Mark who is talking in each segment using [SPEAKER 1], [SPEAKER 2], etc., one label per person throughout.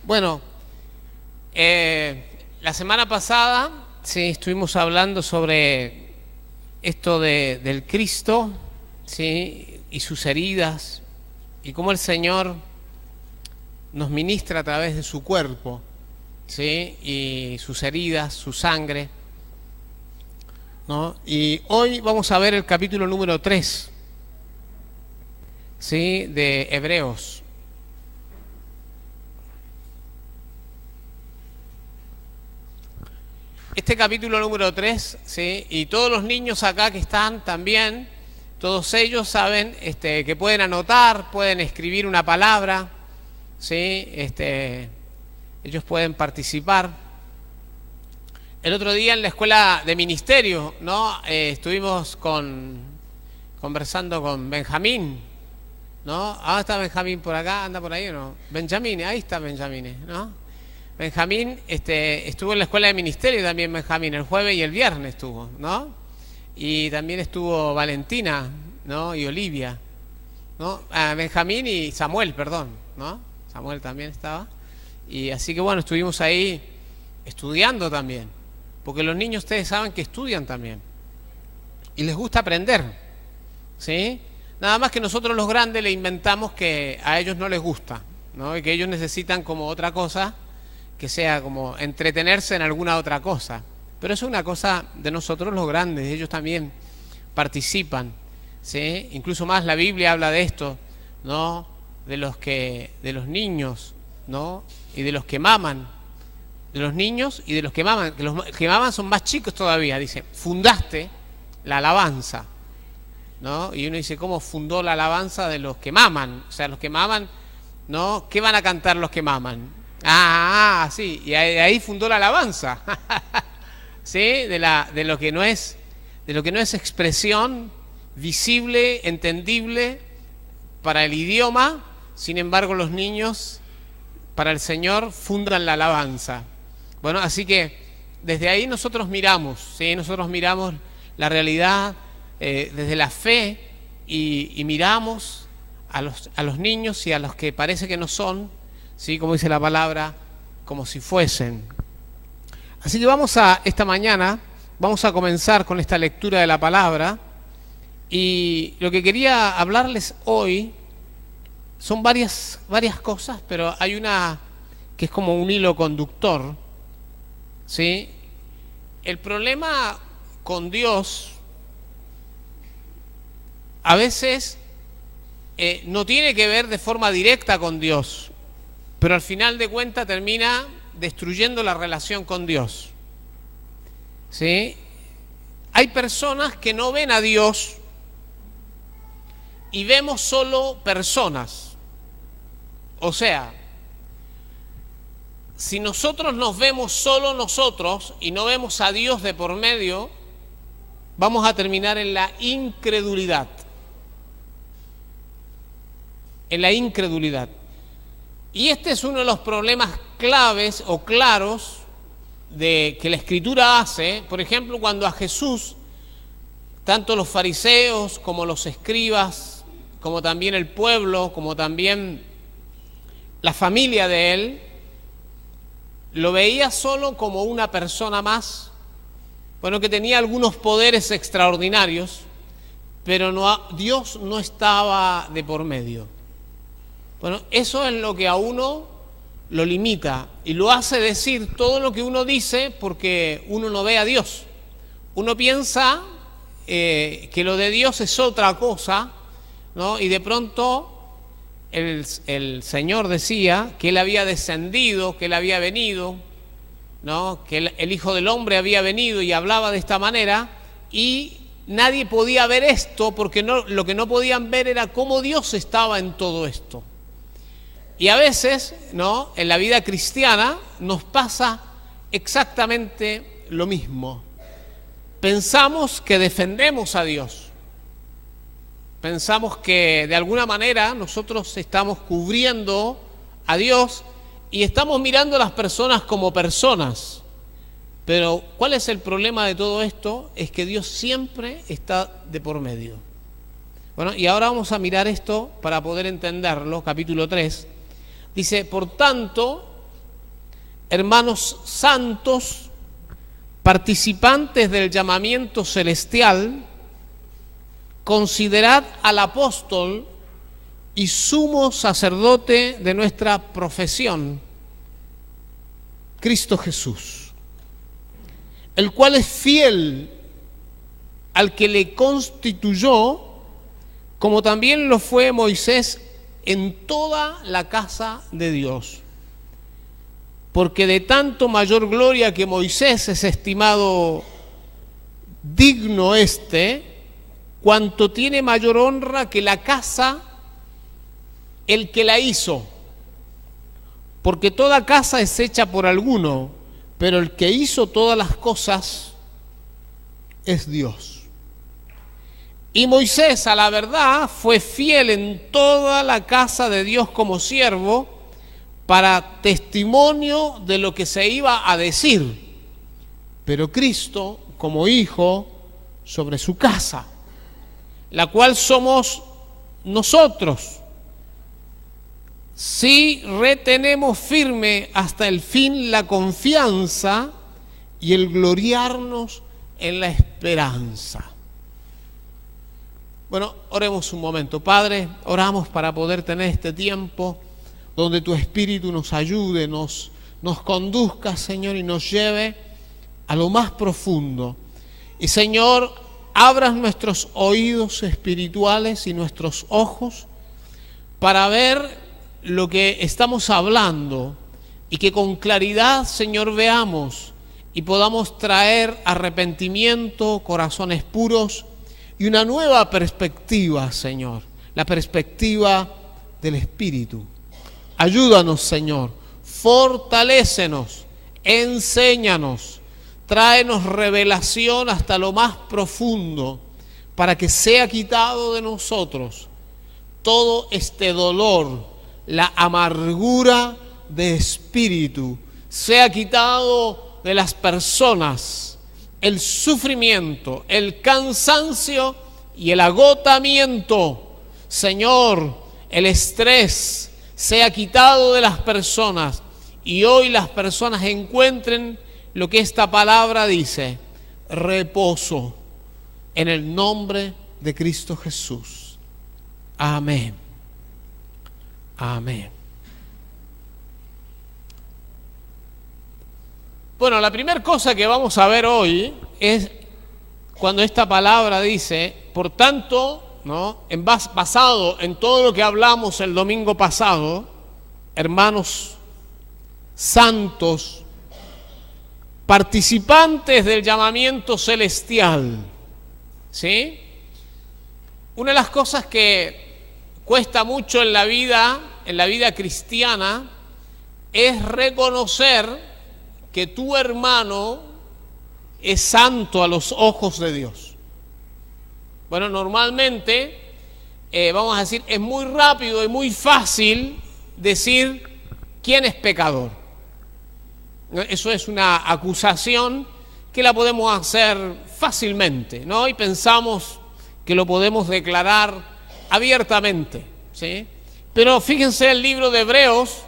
[SPEAKER 1] Bueno, la semana pasada sí, estuvimos hablando sobre esto del Cristo, sí, y sus heridas, y cómo el Señor nos ministra a través de su cuerpo, sí, y sus heridas, su sangre, ¿no? Y hoy vamos a ver el capítulo número 3, sí, de Hebreos. Este capítulo número 3, ¿sí? Y todos los niños acá que están también, todos ellos saben que pueden anotar, pueden escribir una palabra, ¿sí? Ellos pueden participar. El otro día en la escuela de ministerio, ¿no? Estuvimos conversando con Benjamín, ¿no? Ah, está Benjamín por acá, anda por ahí o no. Benjamín, ahí está Benjamín, ¿no? Benjamín estuvo en la escuela de ministerio también. Benjamín el jueves y el viernes estuvo, ¿no? Y también estuvo Valentina, ¿no? Y Olivia, ¿no? Benjamín y Samuel, perdón, ¿no? Samuel también estaba. Y así que bueno, estuvimos ahí estudiando también, porque los niños, ustedes saben que estudian también y les gusta aprender, ¿sí? Nada más que nosotros los grandes le inventamos que a ellos no les gusta, ¿no? Y que ellos necesitan como otra cosa, que sea como entretenerse en alguna otra cosa. Pero eso es una cosa de nosotros los grandes, ellos también participan, ¿sí? Incluso más la Biblia habla de esto, ¿no? De los niños, ¿no? Y de los que maman, de los niños y de los que maman, que los que maman son más chicos todavía. Dice, fundaste la alabanza, ¿no? Y uno dice, ¿cómo fundó la alabanza de los que maman? O sea, los que maman, ¿no? ¿Qué van a cantar los que maman? Sí, y ahí fundó la alabanza, ¿sí? De lo que no es expresión visible, entendible para el idioma. Sin embargo, los niños, para el Señor, fundan la alabanza. Bueno, así que desde ahí nosotros miramos, ¿sí? Nosotros miramos la realidad desde la fe y miramos a los niños y a los que parece que no son, ¿sí? Como dice la palabra, como si fuesen. Así que esta mañana vamos a comenzar con esta lectura de la palabra, y lo que quería hablarles hoy son varias cosas, pero hay una que es como un hilo conductor, ¿sí? El problema con Dios a veces no tiene que ver de forma directa con Dios, pero al final de cuentas termina destruyendo la relación con Dios, ¿sí? Hay personas que no ven a Dios y vemos solo personas. O sea, si nosotros nos vemos solo nosotros y no vemos a Dios de por medio, vamos a terminar en la incredulidad. En la incredulidad. Y este es uno de los problemas claves o claros que la Escritura hace. Por ejemplo, cuando a Jesús, tanto los fariseos como los escribas, como también el pueblo, como también la familia de él, lo veía solo como una persona más, bueno, que tenía algunos poderes extraordinarios, pero Dios no estaba de por medio. Bueno, eso es lo que a uno lo limita y lo hace decir todo lo que uno dice, porque uno no ve a Dios. Uno piensa que lo de Dios es otra cosa, ¿no? Y de pronto el Señor decía que Él había descendido, que Él había venido, ¿no? Que el Hijo del Hombre había venido y hablaba de esta manera, y nadie podía ver esto porque lo que no podían ver era cómo Dios estaba en todo esto. Y a veces, ¿no? En la vida cristiana nos pasa exactamente lo mismo. Pensamos que defendemos a Dios. Pensamos que de alguna manera nosotros estamos cubriendo a Dios y estamos mirando a las personas como personas. Pero ¿cuál es el problema de todo esto? Es que Dios siempre está de por medio. Bueno, y ahora vamos a mirar esto para poder entenderlo. Capítulo 3. Dice, por tanto, hermanos santos, participantes del llamamiento celestial, considerad al apóstol y sumo sacerdote de nuestra profesión, Cristo Jesús, el cual es fiel al que le constituyó, como también lo fue Moisés en toda la casa de Dios. Porque de tanto mayor gloria que Moisés es estimado digno cuanto tiene mayor honra que la casa el que la hizo. Porque toda casa es hecha por alguno, pero el que hizo todas las cosas es Dios. Y Moisés, a la verdad, fue fiel en toda la casa de Dios como siervo, para testimonio de lo que se iba a decir, pero Cristo como hijo sobre su casa, la cual somos nosotros, si retenemos firme hasta el fin la confianza y el gloriarnos en la esperanza. Bueno, oremos un momento. Padre, oramos para poder tener este tiempo donde tu Espíritu nos ayude, nos conduzca, Señor, y nos lleve a lo más profundo. Y, Señor, abras nuestros oídos espirituales y nuestros ojos para ver lo que estamos hablando y que con claridad, Señor, veamos y podamos traer arrepentimiento, corazones puros y una nueva perspectiva, Señor, la perspectiva del Espíritu. Ayúdanos, Señor, fortalécenos, enséñanos, tráenos revelación hasta lo más profundo, para que sea quitado de nosotros todo este dolor, la amargura de espíritu, sea quitado de las personas el sufrimiento, el cansancio y el agotamiento. Señor, el estrés sea quitado de las personas y hoy las personas encuentren lo que esta palabra dice: reposo, en el nombre de Cristo Jesús. Amén. Amén. Bueno, la primera cosa que vamos a ver hoy es cuando esta palabra dice, por tanto, ¿no?, basado en todo lo que hablamos el domingo pasado, hermanos santos, participantes del llamamiento celestial, ¿sí? Una de las cosas que cuesta mucho en la vida cristiana, es reconocer que tu hermano es santo a los ojos de Dios. Bueno, normalmente, vamos a decir, es muy rápido y muy fácil decir quién es pecador. Eso es una acusación que la podemos hacer fácilmente, ¿no? Y pensamos que lo podemos declarar abiertamente, ¿sí? Pero fíjense el libro de Hebreos,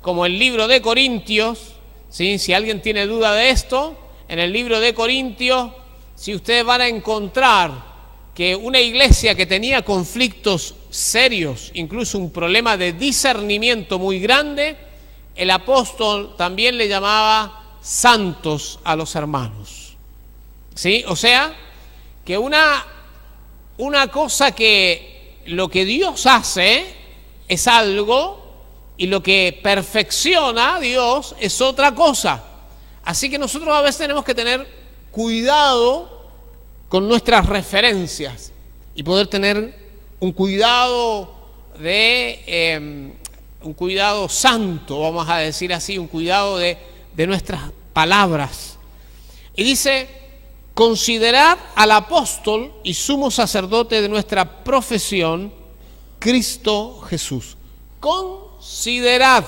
[SPEAKER 1] como el libro de Corintios, ¿sí? Si alguien tiene duda de esto, en el libro de Corintios, si ustedes van a encontrar que una iglesia que tenía conflictos serios, incluso un problema de discernimiento muy grande, el apóstol también le llamaba santos a los hermanos, ¿sí? O sea, que una cosa que lo que Dios hace es algo y lo que perfecciona a Dios es otra cosa. Así que nosotros a veces tenemos que tener cuidado con nuestras referencias y poder tener un cuidado un cuidado santo, vamos a decir así, un cuidado de nuestras palabras. Y dice: considerad al apóstol y sumo sacerdote de nuestra profesión, Cristo Jesús. Considerad,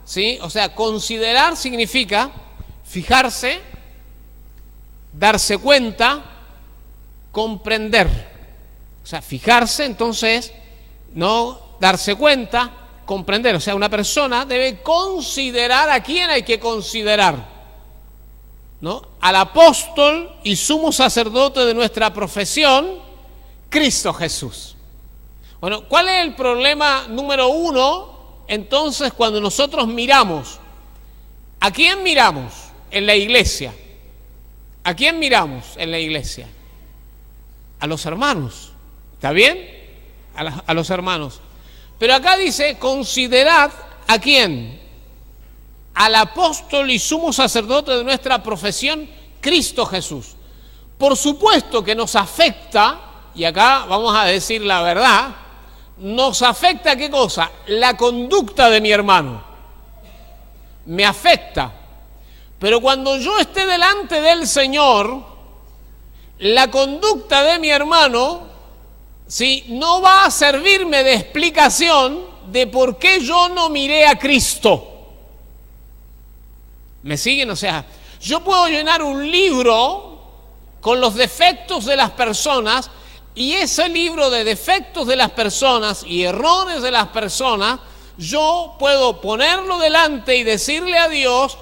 [SPEAKER 1] ¿sí? O sea, considerar significa fijarse, darse cuenta, comprender. O sea, fijarse, entonces, no darse cuenta, comprender, o sea, una persona debe considerar a quién hay que considerar, ¿no? Al apóstol y sumo sacerdote de nuestra profesión, Cristo Jesús. Bueno, ¿cuál es el problema número uno? Entonces, cuando nosotros miramos, ¿a quién miramos en la iglesia? ¿A quién miramos en la iglesia? A los hermanos, ¿está bien? A los hermanos. Pero acá dice, considerad ¿a quién? Al apóstol y sumo sacerdote de nuestra profesión, Cristo Jesús. Por supuesto que nos afecta, y acá vamos a decir la verdad, nos afecta ¿qué cosa? La conducta de mi hermano. Me afecta. Pero cuando yo esté delante del Señor, la conducta de mi hermano, ¿sí?, no va a servirme de explicación de por qué yo no miré a Cristo. ¿Me siguen? O sea, yo puedo llenar un libro con los defectos de las personas, y ese libro de defectos de las personas y errores de las personas, yo puedo ponerlo delante y decirle a Dios,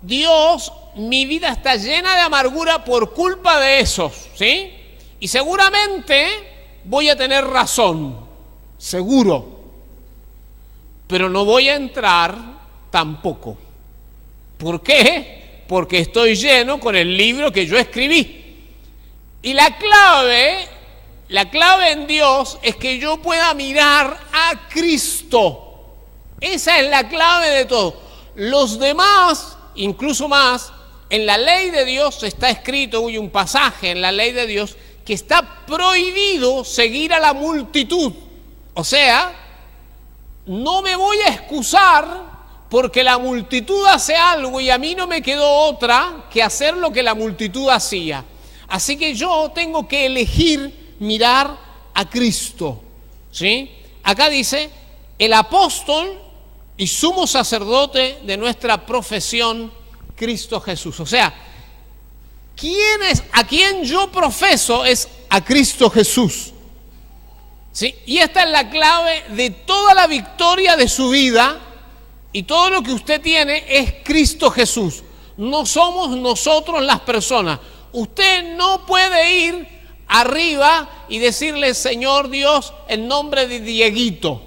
[SPEAKER 1] Dios, mi vida está llena de amargura por culpa de esos, ¿sí? Y seguramente voy a tener razón, seguro, pero no voy a entrar tampoco. ¿Por qué? Porque estoy lleno con el libro que yo escribí. Y la clave en Dios es que yo pueda mirar a Cristo. Esa es la clave de todo. Los demás, incluso más, en la ley de Dios está escrito, hay un pasaje en la ley de Dios que está prohibido seguir a la multitud. O sea, no me voy a excusar porque la multitud hace algo y a mí no me quedó otra que hacer lo que la multitud hacía. Así que yo tengo que elegir mirar a Cristo, ¿sí? Acá dice, el apóstol y sumo sacerdote de nuestra profesión, Cristo Jesús. O sea, a quien yo profeso es a Cristo Jesús, ¿sí? Y esta es la clave de toda la victoria de su vida, y todo lo que usted tiene es Cristo Jesús. No somos nosotros las personas. Usted no puede ir arriba y decirle, Señor Dios, en nombre de Dieguito,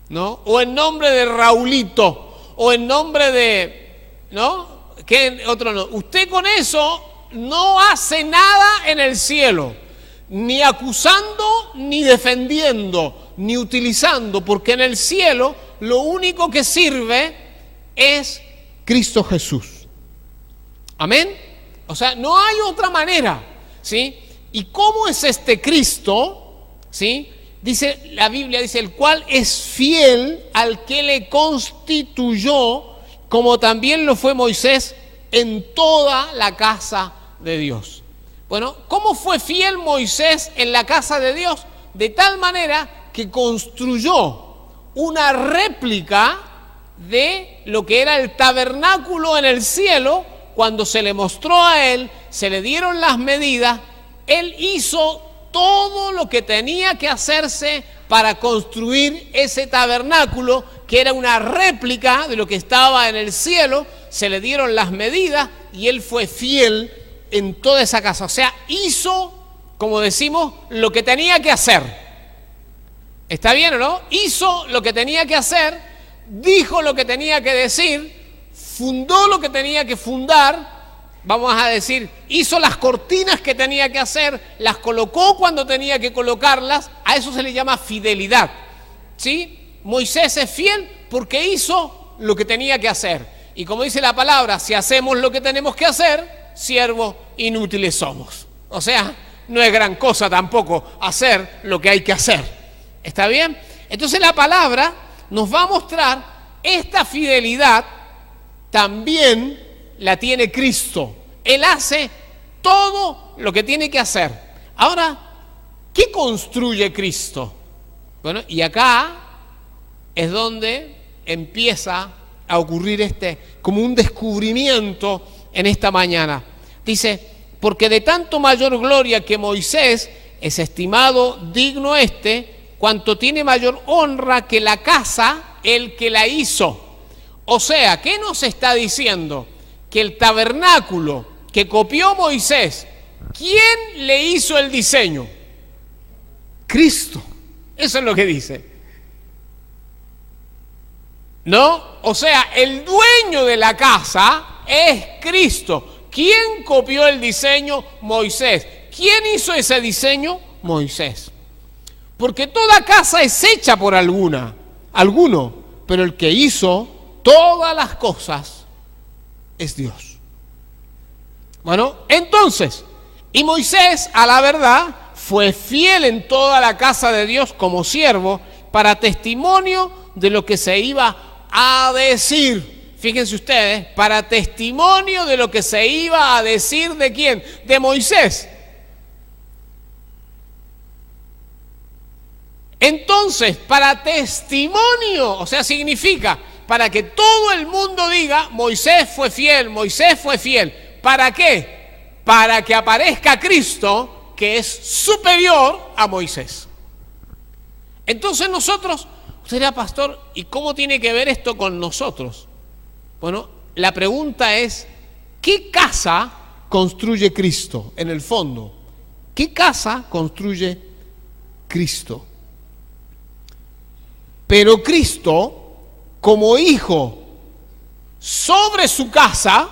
[SPEAKER 1] ¿no? O en nombre de Raulito, o en nombre de, ¿no? ¿Qué otro no? Usted con eso no hace nada en el cielo, ni acusando, ni defendiendo, ni utilizando, porque en el cielo lo único que sirve es Cristo Jesús. Amén. O sea, no hay otra manera, ¿sí? ¿Y cómo es este Cristo? ¿Sí? Dice la Biblia, dice, el cual es fiel al que le constituyó, como también lo fue Moisés en toda la casa de Dios. Bueno, ¿cómo fue fiel Moisés en la casa de Dios? De tal manera que construyó una réplica de lo que era el tabernáculo en el cielo. Cuando se le mostró a él, se le dieron las medidas, él hizo todo lo que tenía que hacerse para construir ese tabernáculo, que era una réplica de lo que estaba en el cielo. Se le dieron las medidas y él fue fiel en toda esa casa. O sea, hizo, como decimos, lo que tenía que hacer. ¿Está bien o no? Hizo lo que tenía que hacer, dijo lo que tenía que decir, fundó lo que tenía que fundar, vamos a decir, hizo las cortinas que tenía que hacer, las colocó cuando tenía que colocarlas. A eso se le llama fidelidad, ¿sí? Moisés es fiel porque hizo lo que tenía que hacer. Y como dice la palabra, si hacemos lo que tenemos que hacer, siervos inútiles somos. O sea, no es gran cosa tampoco hacer lo que hay que hacer. ¿Está bien? Entonces la palabra nos va a mostrar esta fidelidad también la tiene Cristo. Él hace todo lo que tiene que hacer. Ahora, ¿qué construye Cristo? Bueno, y acá es donde empieza a ocurrir como un descubrimiento en esta mañana. Dice, porque de tanto mayor gloria que Moisés es estimado digno cuanto tiene mayor honra que la casa el que la hizo. O sea, ¿qué nos está diciendo? Que el tabernáculo que copió Moisés, ¿quién le hizo el diseño? Cristo. Eso es lo que dice. ¿No? O sea, el dueño de la casa es Cristo. ¿Quién copió el diseño? Moisés. ¿Quién hizo ese diseño? Moisés. Porque toda casa es hecha por alguno, pero el que hizo todas las cosas es Dios. Bueno, entonces, y Moisés, a la verdad, fue fiel en toda la casa de Dios como siervo para testimonio de lo que se iba a decir. Fíjense ustedes, para testimonio de lo que se iba a decir ¿de quién? De Moisés. Entonces, para testimonio, o sea, significa para que todo el mundo diga, Moisés fue fiel, Moisés fue fiel. ¿Para qué? Para que aparezca Cristo, que es superior a Moisés. Entonces nosotros, usted dirá, pastor, ¿y cómo tiene que ver esto con nosotros? Bueno, la pregunta es, ¿qué casa construye Cristo en el fondo? ¿Qué casa construye Cristo? Pero Cristo, como hijo sobre su casa,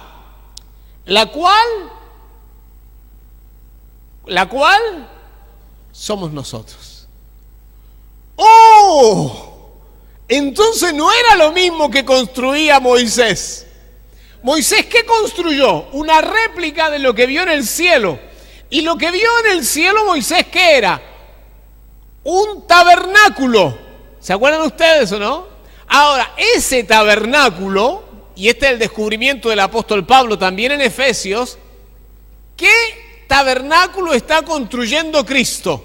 [SPEAKER 1] la cual somos nosotros. ¡Oh! Entonces no era lo mismo que construía Moisés. Moisés, ¿qué construyó? Una réplica de lo que vio en el cielo. Y lo que vio en el cielo Moisés, ¿qué era? Un tabernáculo. ¿Se acuerdan ustedes o no? Ahora, ese tabernáculo, y este es el descubrimiento del apóstol Pablo también en Efesios, ¿qué tabernáculo está construyendo Cristo?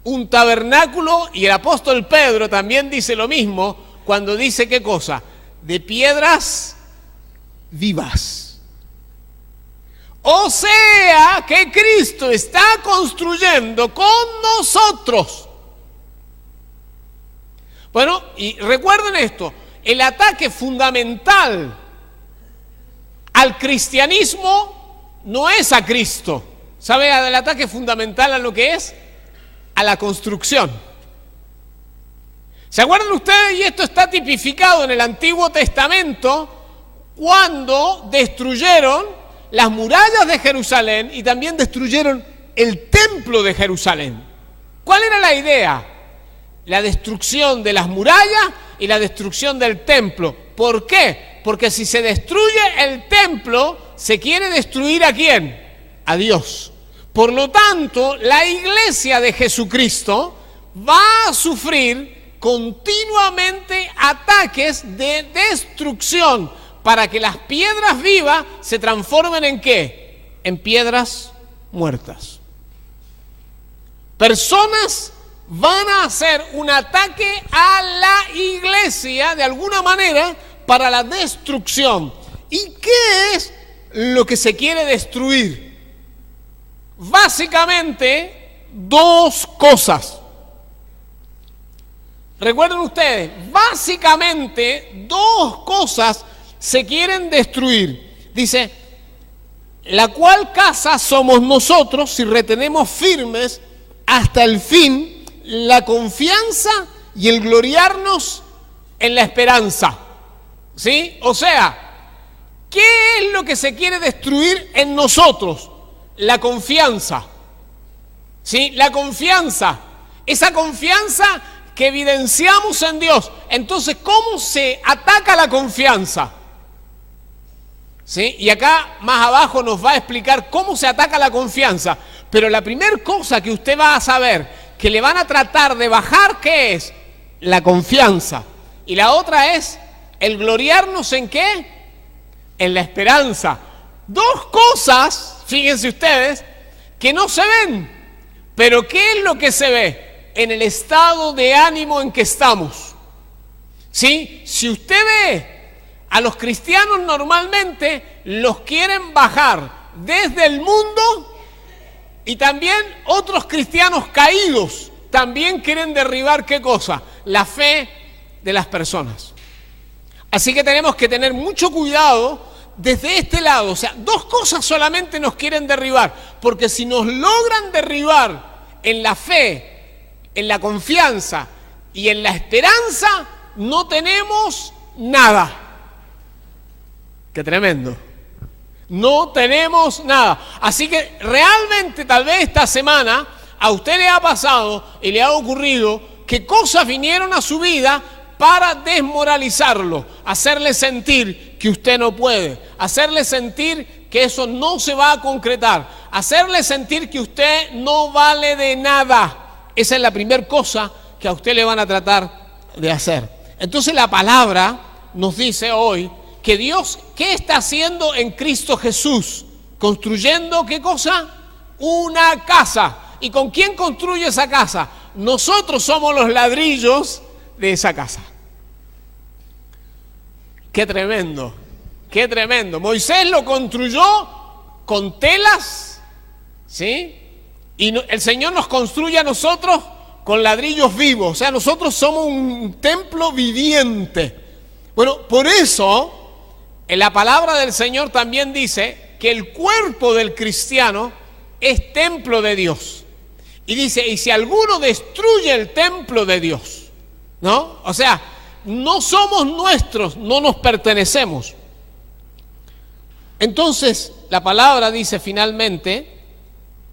[SPEAKER 1] Un tabernáculo, y el apóstol Pedro también dice lo mismo cuando dice, ¿qué cosa? De piedras vivas. O sea, que Cristo está construyendo con nosotros. Bueno, y recuerden esto, el ataque fundamental al cristianismo no es a Cristo. ¿Sabe el ataque fundamental a lo que es? A la construcción. ¿Se acuerdan ustedes? Y esto está tipificado en el Antiguo Testamento cuando destruyeron las murallas de Jerusalén y también destruyeron el templo de Jerusalén. ¿Cuál era la idea? La destrucción de las murallas y la destrucción del templo. ¿Por qué? Porque si se destruye el templo, se quiere destruir ¿a quién? A Dios. Por lo tanto, la iglesia de Jesucristo va a sufrir continuamente ataques de destrucción para que las piedras vivas se transformen ¿en qué? En piedras muertas. Personas van a hacer un ataque a la iglesia de alguna manera para la destrucción. ¿Y qué es lo que se quiere destruir? Básicamente, dos cosas. Recuerden ustedes, básicamente dos cosas se quieren destruir. Dice, la cual casa somos nosotros si retenemos firmes hasta el fin la confianza y el gloriarnos en la esperanza. ¿Sí? O sea, ¿qué es lo que se quiere destruir en nosotros? La confianza. ¿Sí? La confianza. Esa confianza que evidenciamos en Dios. Entonces, ¿cómo se ataca la confianza? ¿Sí? Y acá más abajo nos va a explicar cómo se ataca la confianza. Pero la primera cosa que usted va a saber que le van a tratar de bajar, ¿qué es? La confianza. Y la otra es el gloriarnos ¿en qué? En la esperanza. Dos cosas, fíjense ustedes, que no se ven. Pero ¿qué es lo que se ve? En el estado de ánimo en que estamos. ¿Sí? Si usted ve a los cristianos normalmente, los quieren bajar desde el mundo. Y también otros cristianos caídos también quieren derribar ¿qué cosa? La fe de las personas. Así que tenemos que tener mucho cuidado desde este lado. O sea, dos cosas solamente nos quieren derribar, porque si nos logran derribar en la fe, en la confianza y en la esperanza, no tenemos nada. ¡Qué tremendo! No tenemos nada. Así que realmente tal vez esta semana a usted le ha pasado y le ha ocurrido que cosas vinieron a su vida para desmoralizarlo, hacerle sentir que usted no puede, hacerle sentir que eso no se va a concretar, hacerle sentir que usted no vale de nada. Esa es la primera cosa que a usted le van a tratar de hacer. Entonces la palabra nos dice hoy que Dios, ¿qué está haciendo en Cristo Jesús? Construyendo, ¿qué cosa? Una casa. ¿Y con quién construye esa casa? Nosotros somos los ladrillos de esa casa. ¡Qué tremendo! ¡Qué tremendo! Moisés lo construyó con telas, ¿sí? Y el Señor nos construye a nosotros con ladrillos vivos. O sea, nosotros somos un templo viviente. Bueno, por eso en la palabra del Señor también dice que el cuerpo del cristiano es templo de Dios. Y dice, y si alguno destruye el templo de Dios, ¿no? O sea, no somos nuestros, no nos pertenecemos. Entonces, la palabra dice finalmente,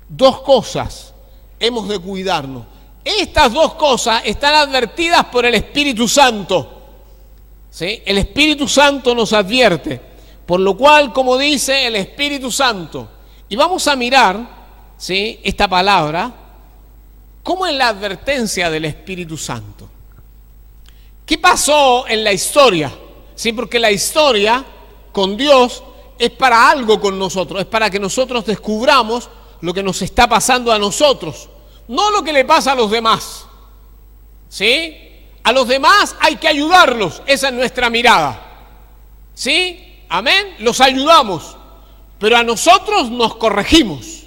[SPEAKER 1] dos cosas hemos de cuidarnos. Estas dos cosas están advertidas por el Espíritu Santo. ¿Sí? El Espíritu Santo nos advierte, por lo cual, como dice el Espíritu Santo, y vamos a mirar, ¿sí?, esta palabra, ¿cómo es la advertencia del Espíritu Santo? ¿Qué pasó en la historia? Sí, porque la historia con Dios es para algo con nosotros, es para que nosotros descubramos lo que nos está pasando a nosotros, no lo que le pasa a los demás, ¿sí? A los demás hay que ayudarlos, esa es nuestra mirada, ¿sí? Amén, los ayudamos, pero a nosotros nos corregimos,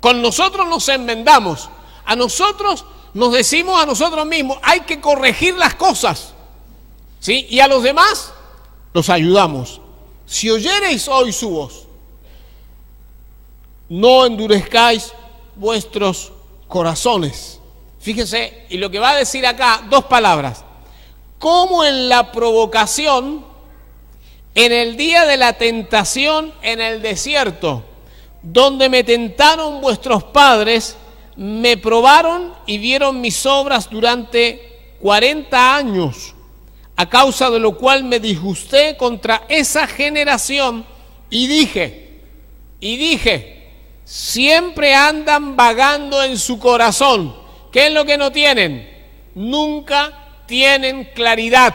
[SPEAKER 1] con nosotros nos enmendamos, a nosotros nos decimos a nosotros mismos, hay que corregir las cosas, ¿sí? Y a los demás los ayudamos. Si oyereis hoy su voz, no endurezcáis vuestros corazones. Fíjese, y lo que va a decir acá, dos palabras. Como en la provocación, en el día de la tentación en el desierto, donde me tentaron vuestros padres, me probaron y vieron mis obras durante 40 años, a causa de lo cual me disgusté contra esa generación y dije, siempre andan vagando en su corazón. ¿Qué es lo que no tienen? Nunca tienen claridad,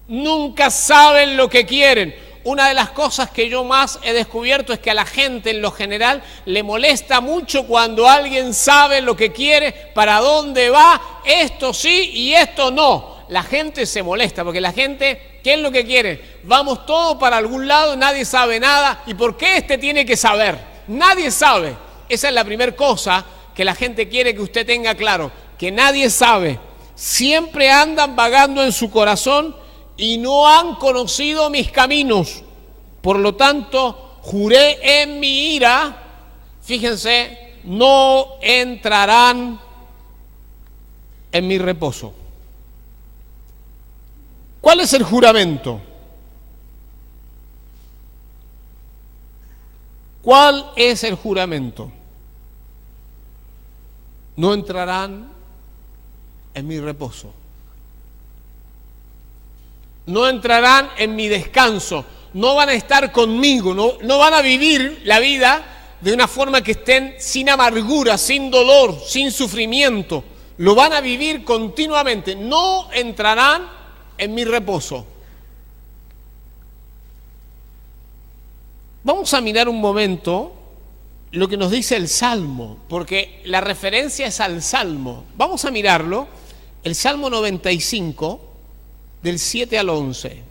[SPEAKER 1] nunca saben lo que quieren. Una de las cosas que yo más he descubierto es que a la gente en lo general le molesta mucho cuando alguien sabe lo que quiere, para dónde va, esto sí y esto no. La gente se molesta porque la gente, ¿qué es lo que quiere? Vamos todos para algún lado, nadie sabe nada. ¿Y por qué este tiene que saber? Nadie sabe. Esa es la primera cosa que la gente quiere que usted tenga claro, que nadie sabe. Siempre andan vagando en su corazón y no han conocido mis caminos. Por lo tanto, juré en mi ira, fíjense, no entrarán en mi reposo. ¿Cuál es el juramento? ¿Cuál es el juramento? No entrarán en mi reposo. No entrarán en mi descanso. No van a estar conmigo. No van a vivir la vida de una forma que estén sin amargura, sin dolor, sin sufrimiento. Lo van a vivir continuamente. No entrarán en mi reposo. Vamos a mirar un momento lo que nos dice el Salmo, porque la referencia es al Salmo. Vamos a mirarlo, el Salmo 95, del 7 al 11.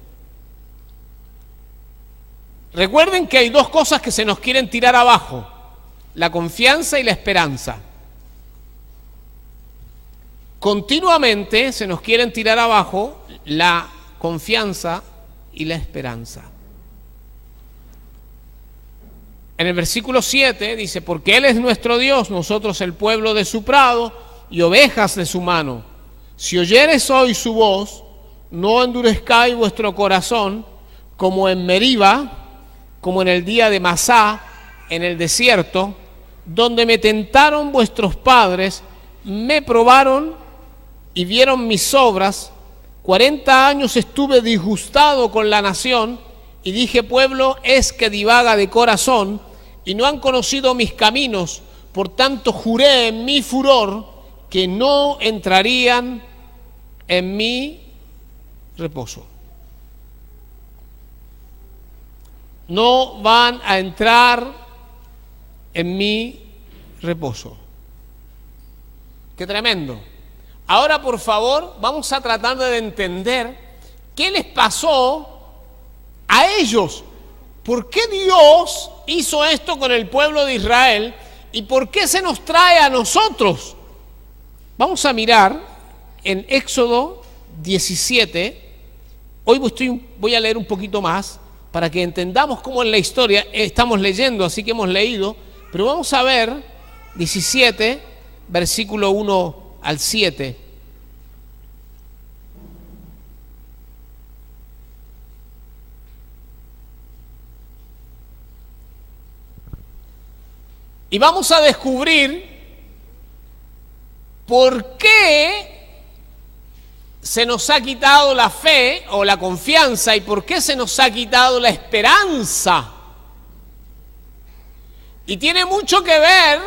[SPEAKER 1] Recuerden que hay dos cosas que se nos quieren tirar abajo: la confianza y la esperanza. continuamente se nos quieren tirar abajo la confianza y la esperanza. En el versículo 7 dice, porque Él es nuestro Dios, nosotros el pueblo de su prado y ovejas de su mano. Si oyereis hoy su voz, no endurezcáis vuestro corazón, como en Meriba, como en el día de Masá, en el desierto, donde me tentaron vuestros padres, me probaron y vieron mis obras. 40 años estuve disgustado con la nación, y dije, pueblo es que divaga de corazón, y no han conocido mis caminos. Por tanto juré en mi furor que no entrarían en mi reposo. No van a entrar en mi reposo. Qué tremendo. Ahora, por favor, vamos a tratar de entender qué les pasó a ellos. ¿Por qué Dios hizo esto con el pueblo de Israel? ¿Y por qué se nos trae a nosotros? Vamos a mirar en Éxodo 17. Hoy voy a leer un poquito más para que entendamos cómo en la historia estamos leyendo, así que hemos leído. Pero vamos a ver 17, versículo 1 al 7. Y vamos a descubrir por qué se nos ha quitado la fe o la confianza y por qué se nos ha quitado la esperanza. Y tiene mucho que ver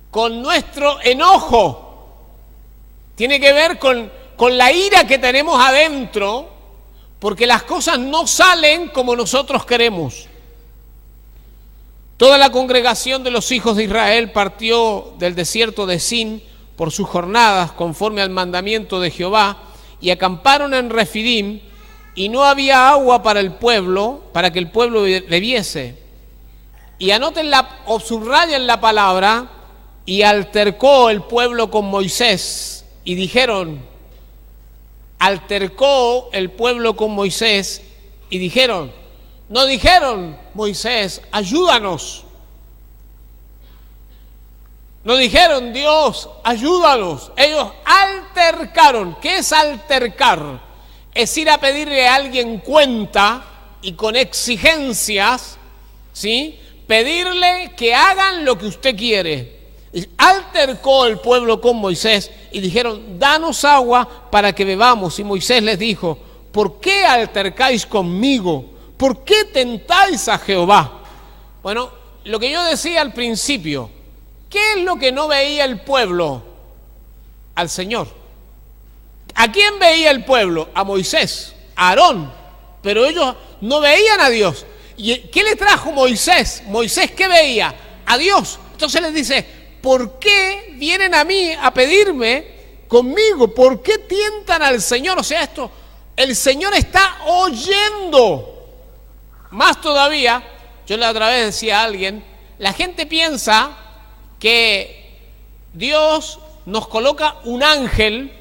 [SPEAKER 1] con nuestro enojo. Tiene que ver con la ira que tenemos adentro, porque las cosas no salen como nosotros queremos. Toda la congregación de los hijos de Israel partió del desierto de Sin por sus jornadas, conforme al mandamiento de Jehová, y acamparon en Refidim, y no había agua para el pueblo, para que el pueblo bebiese. Y anótenla o subrayen la palabra, y altercó el pueblo con Moisés, y dijeron, altercó el pueblo con Moisés, y dijeron, no dijeron, Moisés, ayúdanos. No dijeron, Dios, ayúdanos. Ellos altercaron. ¿Qué es altercar? Es ir a pedirle a alguien cuenta y con exigencias, ¿sí? Pedirle que hagan lo que usted quiere. Y altercó el pueblo con Moisés y dijeron, danos agua para que bebamos. Y Moisés les dijo, ¿por qué altercáis conmigo? ¿Por qué tentáis a Jehová? Bueno, lo que yo decía al principio, ¿qué es lo que no veía el pueblo? Al Señor. ¿A quién veía el pueblo? A Moisés, a Aarón, pero ellos no veían a Dios. ¿Y qué le trajo Moisés? Moisés, ¿qué veía? A Dios. Entonces les dice, ¿por qué vienen a mí a pedirme conmigo? ¿Por qué tientan al Señor? O sea, esto, el Señor está oyendo. Más todavía, yo la otra vez decía a alguien, la gente piensa que Dios nos coloca un ángel,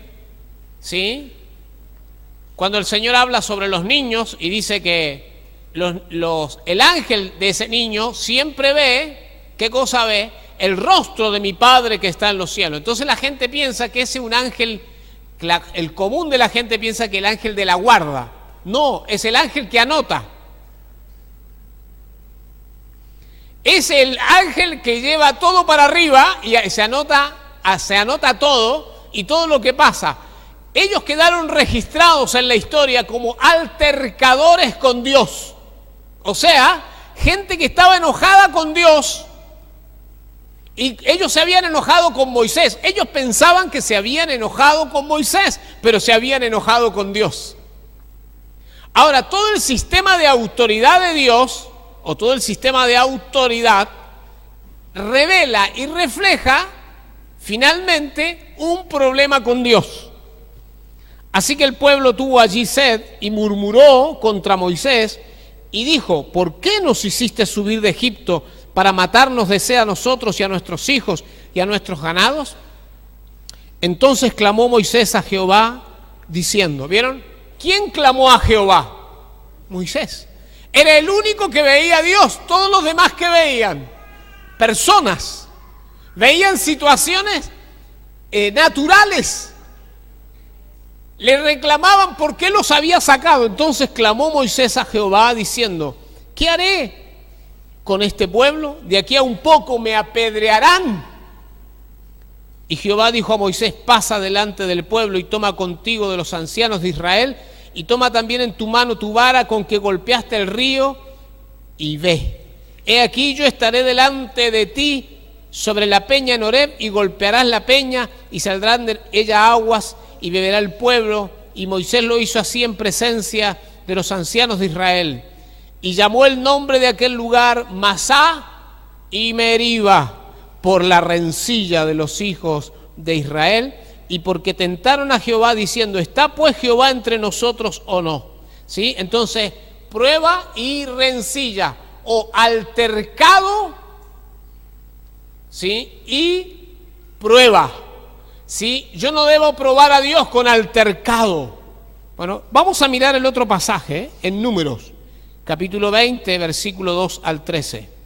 [SPEAKER 1] ¿sí? Cuando el Señor habla sobre los niños y dice que el ángel de ese niño siempre ve, ¿qué cosa ve? El rostro de mi Padre que está en los cielos. Entonces la gente piensa que ese es un ángel, el común de la gente piensa que el ángel de la guarda. No, es el ángel que anota. Es el ángel que lleva todo para arriba y se anota todo y todo lo que pasa. Ellos quedaron registrados en la historia como altercadores con Dios. O sea, gente que estaba enojada con Dios. Y ellos se habían enojado con Moisés. Ellos pensaban que se habían enojado con Moisés, pero se habían enojado con Dios. Ahora, todo el sistema de autoridad de Dios, o todo el sistema de autoridad, revela y refleja finalmente un problema con Dios. Así que el pueblo tuvo allí sed y murmuró contra Moisés y dijo, ¿por qué nos hiciste subir de Egipto para matarnos de sed a nosotros y a nuestros hijos y a nuestros ganados? Entonces clamó Moisés a Jehová diciendo, ¿vieron? ¿Quién clamó a Jehová? Moisés. Era el único que veía a Dios. Todos los demás que veían, personas, veían situaciones naturales. Le reclamaban por qué los había sacado. Entonces clamó Moisés a Jehová diciendo, ¿qué haré con este pueblo? De aquí a un poco me apedrearán. Y Jehová dijo a Moisés, pasa delante del pueblo y toma contigo de los ancianos de Israel y toma también en tu mano tu vara con que golpeaste el río y ve. He aquí yo estaré delante de ti sobre la peña en Horeb y golpearás la peña y saldrán de ella aguas y beberá el pueblo. Y Moisés lo hizo así en presencia de los ancianos de Israel. Y llamó el nombre de aquel lugar Masá y Meriba, por la rencilla de los hijos de Israel y porque tentaron a Jehová diciendo, ¿está pues Jehová entre nosotros o no? ¿Sí? Entonces, prueba y rencilla o altercado, ¿sí? Y prueba, ¿sí? Yo no debo probar a Dios con altercado. Bueno, vamos a mirar el otro pasaje, en Números, capítulo 20, versículo 2 al 13.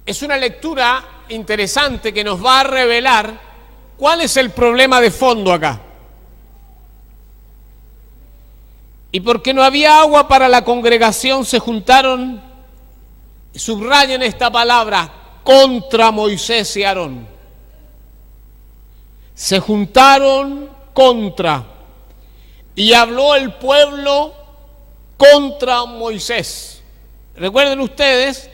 [SPEAKER 1] Es una lectura interesante que nos va a revelar cuál es el problema de fondo acá. Y porque no había agua para la congregación, se juntaron, subrayen esta palabra, contra Moisés y Aarón. Se juntaron contra, y habló el pueblo contra Moisés. Recuerden ustedes,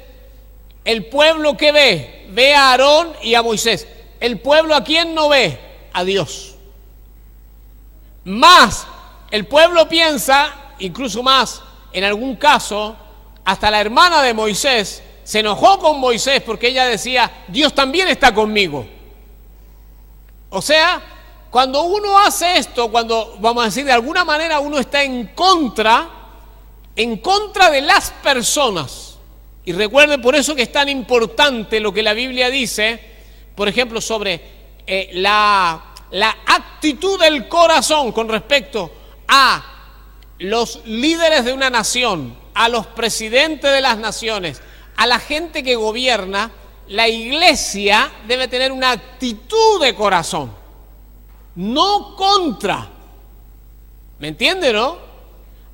[SPEAKER 1] el pueblo que ve a Aarón y a Moisés. El pueblo, ¿a quién no ve? A Dios. Más, el pueblo piensa, incluso más, en algún caso, hasta la hermana de Moisés se enojó con Moisés porque ella decía, Dios también está conmigo. O sea, cuando uno hace esto, cuando, vamos a decir, de alguna manera uno está en contra de las personas. Y recuerden por eso que es tan importante lo que la Biblia dice, por ejemplo, sobre la actitud del corazón con respecto a los líderes de una nación, a los presidentes de las naciones, a la gente que gobierna. La iglesia debe tener una actitud de corazón, no contra. ¿Me entiende, no?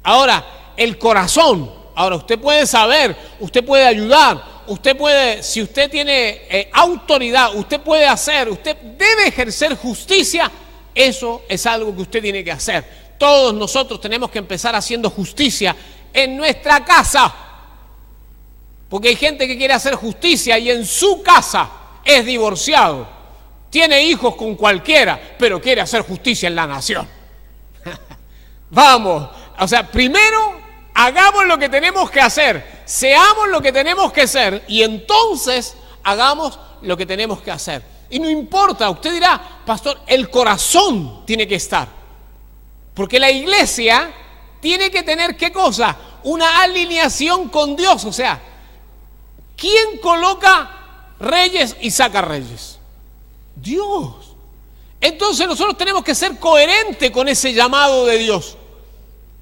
[SPEAKER 1] Ahora, el corazón. Ahora, usted puede saber, usted puede ayudar, usted puede, si usted tiene autoridad, usted puede hacer, usted debe ejercer justicia. Eso es algo que usted tiene que hacer. Todos nosotros tenemos que empezar haciendo justicia en nuestra casa. Porque hay gente que quiere hacer justicia y en su casa es divorciado, tiene hijos con cualquiera, pero quiere hacer justicia en la nación. Vamos, o sea, primero hagamos lo que tenemos que hacer, seamos lo que tenemos que ser y entonces hagamos lo que tenemos que hacer. Y no importa, usted dirá, pastor, el corazón tiene que estar. Porque la iglesia tiene que tener, ¿qué cosa? Una alineación con Dios. O sea, ¿quién coloca reyes y saca reyes? Dios. Entonces nosotros tenemos que ser coherentes con ese llamado de Dios.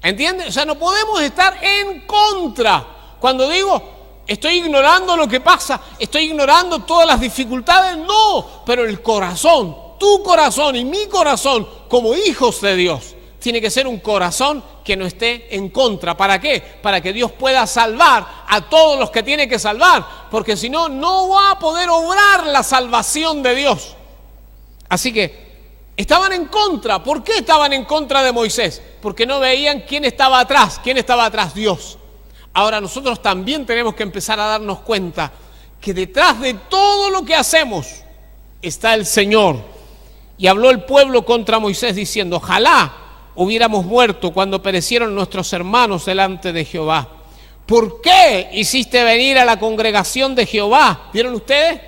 [SPEAKER 1] ¿Entienden? O sea, no podemos estar en contra. Cuando digo, estoy ignorando lo que pasa, estoy ignorando todas las dificultades, no. Pero el corazón, tu corazón y mi corazón, como hijos de Dios, tiene que ser un corazón que no esté en contra. ¿Para qué? Para que Dios pueda salvar a todos los que tiene que salvar. Porque si no, no va a poder obrar la salvación de Dios. Así que estaban en contra. ¿Por qué estaban en contra de Moisés? Porque no veían quién estaba atrás. ¿Quién estaba atrás? Dios. Ahora nosotros también tenemos que empezar a darnos cuenta que detrás de todo lo que hacemos está el Señor. Y habló el pueblo contra Moisés diciendo, ojalá hubiéramos muerto cuando perecieron nuestros hermanos delante de Jehová. ¿Por qué hiciste venir a la congregación de Jehová? ¿Vieron ustedes?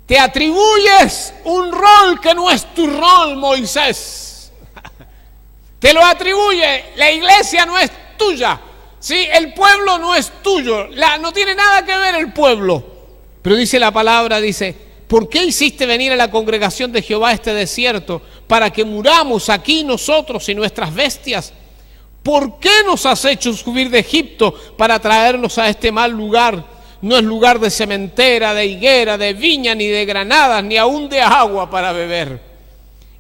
[SPEAKER 1] Te atribuyes un rol que no es tu rol, Moisés. Te lo atribuye. La iglesia no es tuya. Sí, el pueblo no es tuyo, no tiene nada que ver el pueblo. Pero dice la palabra, dice, ¿por qué hiciste venir a la congregación de Jehová a este desierto para que muramos aquí nosotros y nuestras bestias? ¿Por qué nos has hecho subir de Egipto para traernos a este mal lugar? No es lugar de sementera, de higuera, de viña, ni de granadas, ni aún de agua para beber.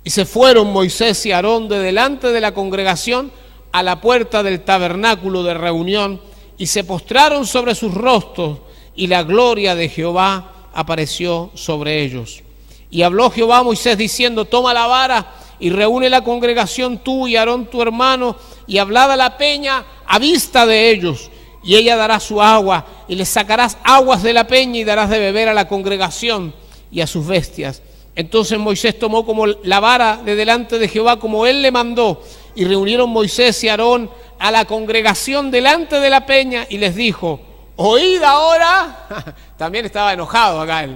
[SPEAKER 1] Y se fueron Moisés y Aarón de delante de la congregación a la puerta del tabernáculo de reunión y se postraron sobre sus rostros y la gloria de Jehová apareció sobre ellos. Y habló Jehová a Moisés diciendo, toma la vara y reúne la congregación tú y Aarón tu hermano y hablad a la peña a vista de ellos y ella dará su agua y les sacarás aguas de la peña y darás de beber a la congregación y a sus bestias. Entonces Moisés tomó como la vara de delante de Jehová como él le mandó y reunieron Moisés y Aarón a la congregación delante de la peña y les dijo, oíd ahora, también estaba enojado acá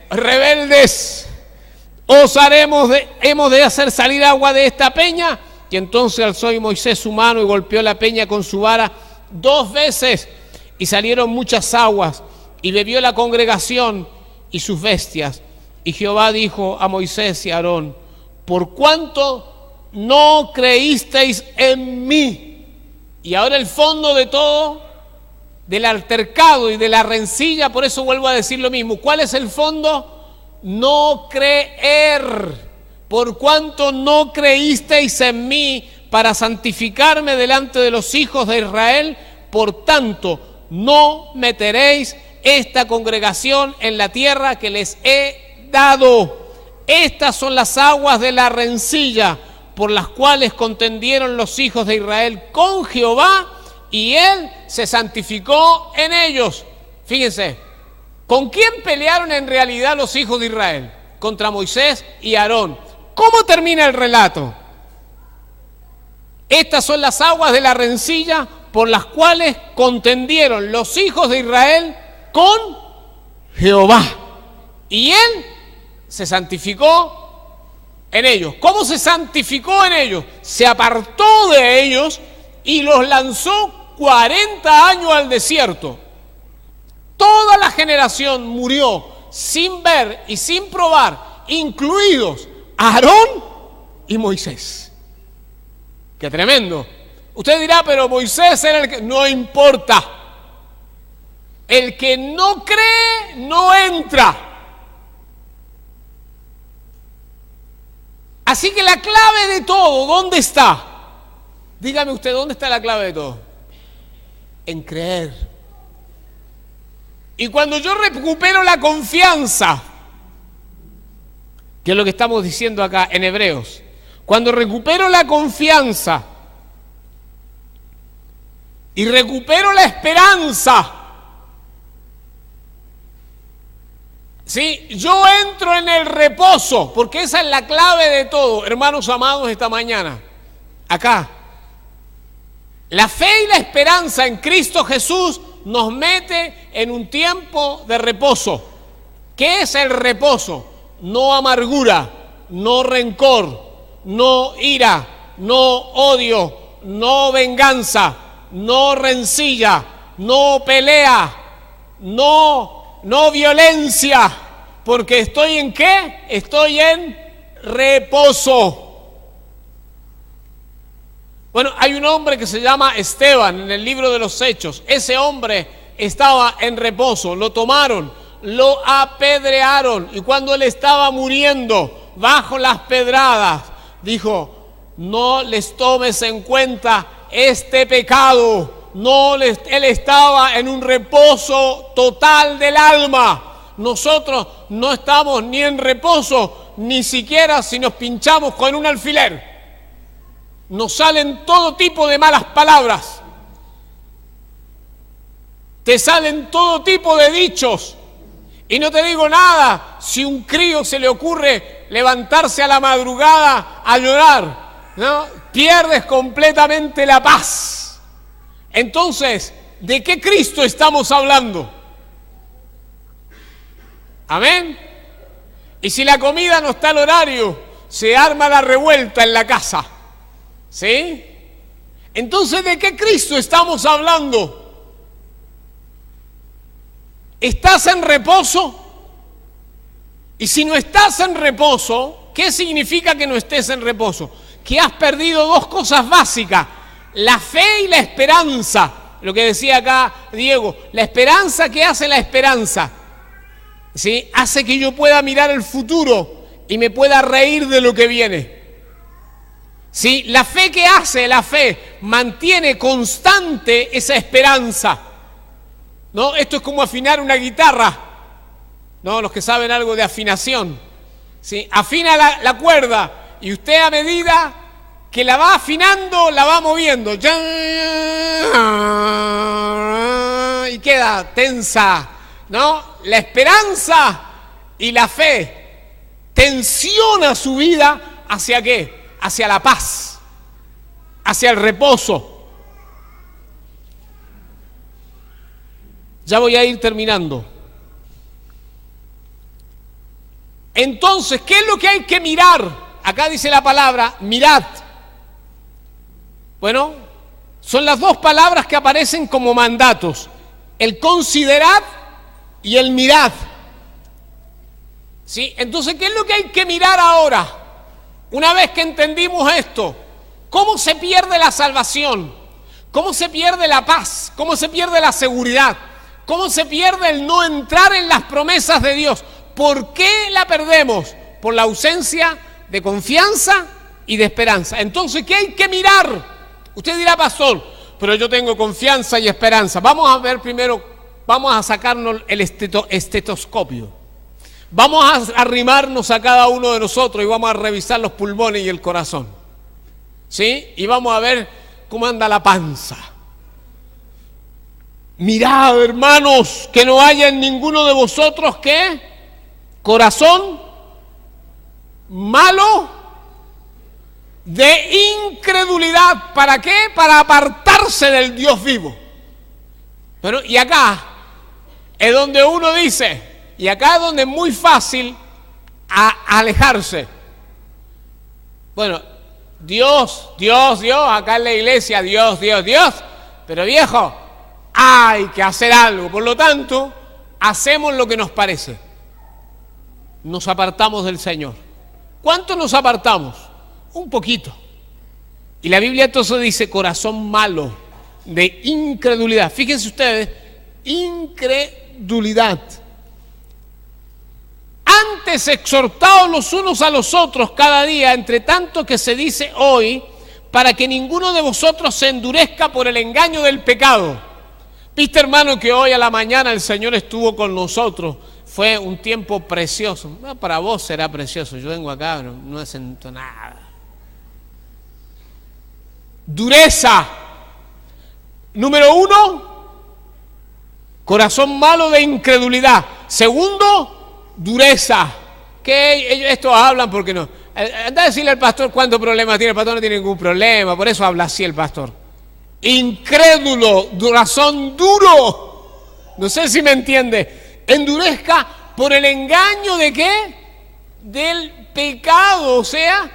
[SPEAKER 1] rebeldes, hemos de hacer salir agua de esta peña. Y entonces alzó Moisés su mano y golpeó la peña con su vara 2 veces y salieron muchas aguas y bebió la congregación y sus bestias. Y Jehová dijo a Moisés y a Aarón, por cuanto no creísteis en mí. Y ahora el fondo de todo, del altercado y de la rencilla, por eso vuelvo a decir lo mismo. ¿Cuál es el fondo? No creer. Por cuanto no creísteis en mí para santificarme delante de los hijos de Israel, por tanto no meteréis esta congregación en la tierra que les he dado. Estas son las aguas de la rencilla por las cuales contendieron los hijos de Israel con Jehová y él se santificó en ellos. Fíjense, ¿con quién pelearon en realidad los hijos de Israel? Contra Moisés y Aarón. ¿Cómo termina el relato? Estas son las aguas de la rencilla por las cuales contendieron los hijos de Israel con Jehová. Y él se santificó en ellos. ¿Cómo se santificó en ellos? Se apartó de ellos y los lanzó 40 años al desierto. Toda la generación murió sin ver y sin probar, incluidos Aarón y Moisés. ¡Qué tremendo! Usted dirá, pero Moisés era el que... No importa. El que no cree, no entra. Así que la clave de todo, ¿dónde está? Dígame usted, ¿dónde está la clave de todo? En creer. Y cuando yo recupero la confianza, que es lo que estamos diciendo acá en Hebreos, cuando recupero la confianza y recupero la esperanza, ¿sí? Yo entro en el reposo, porque esa es la clave de todo, hermanos amados, esta mañana, acá. La fe y la esperanza en Cristo Jesús nos mete en un tiempo de reposo. ¿Qué es el reposo? No amargura, no rencor, no ira, no odio, no venganza, no rencilla, no pelea, no violencia, porque ¿estoy en qué? Estoy en reposo. Bueno, hay un hombre que se llama Esteban en el libro de los Hechos. Ese hombre estaba en reposo, lo tomaron, lo apedrearon y cuando él estaba muriendo bajo las pedradas, dijo, no les tomes en cuenta este pecado. Él estaba en un reposo total del alma. Nosotros no estamos ni en reposo, ni siquiera si nos pinchamos con un alfiler. Nos salen todo tipo de malas palabras. Te salen todo tipo de dichos. Y no te digo nada si un crío se le ocurre levantarse a la madrugada a llorar, ¿no? Pierdes completamente la paz. Entonces, ¿de qué Cristo estamos hablando? Amén. Y si la comida no está al horario, se arma la revuelta en la casa. ¿Sí?
[SPEAKER 2] Entonces, ¿de qué Cristo estamos hablando? ¿Estás en reposo? Y si no estás en reposo, ¿qué significa que no estés en reposo? Que has perdido dos cosas básicas, la fe y la esperanza. Lo que decía acá Diego, la esperanza, ¿qué hace la esperanza? ¿Sí? Hace que yo pueda mirar el futuro y me pueda reír de lo que viene. ¿Sí? La fe, ¿qué hace? La fe mantiene constante esa esperanza. ¿No? Esto es como afinar una guitarra. ¿No? Los que saben algo de afinación. ¿Sí? Afina la cuerda y usted a medida que la va afinando, la va moviendo. Y queda tensa. ¿No? La esperanza y la fe tensiona su vida ¿hacia qué? Hacia la paz, hacia el reposo. Ya voy a ir terminando. Entonces, ¿qué es lo que hay que mirar? Acá dice la palabra, mirad. Bueno, son las dos palabras que aparecen como mandatos. El considerad y el mirad. ¿Sí? Entonces, ¿qué es lo que hay que mirar ahora? Una vez que entendimos esto, ¿cómo se pierde la salvación? ¿Cómo se pierde la paz? ¿Cómo se pierde la seguridad? ¿Cómo se pierde el no entrar en las promesas de Dios? ¿Por qué la perdemos? Por la ausencia de confianza y de esperanza. Entonces, ¿qué hay que mirar? Usted dirá, pastor, pero yo tengo confianza y esperanza. Vamos a ver primero, vamos a sacarnos el estetoscopio. Vamos a arrimarnos a cada uno de nosotros y vamos a revisar los pulmones y el corazón. ¿Sí? Y vamos a ver cómo anda la panza. Mirad, hermanos, que no haya en ninguno de vosotros, ¿qué? Corazón malo de incredulidad. ¿Para qué? Para apartarse del Dios vivo. Pero, y acá es donde uno dice... Y acá es donde es muy fácil alejarse. Bueno, Dios, acá en la iglesia, Dios. Pero viejo, hay que hacer algo. Por lo tanto, hacemos lo que nos parece. Nos apartamos del Señor. ¿Cuánto nos apartamos? Un poquito. Y la Biblia entonces dice corazón malo de incredulidad. Fíjense ustedes, incredulidad. Antes exhortaos los unos a los otros cada día, entre tanto que se dice hoy, para que ninguno de vosotros se endurezca por el engaño del pecado. Viste, hermano, que hoy a la mañana el Señor estuvo con nosotros. Fue un tiempo precioso. No, para vos será precioso. Yo vengo acá, no siento nada. Dureza. Número 1, corazón malo de incredulidad. Segundo, dureza. Que estos hablan porque no. Anda a decirle al pastor cuántos problemas tiene. El pastor no tiene ningún problema, por eso habla así el pastor. Incrédulo, corazón duro. No sé si me entiende. Endurezca por el engaño de ¿qué? Del pecado. O sea,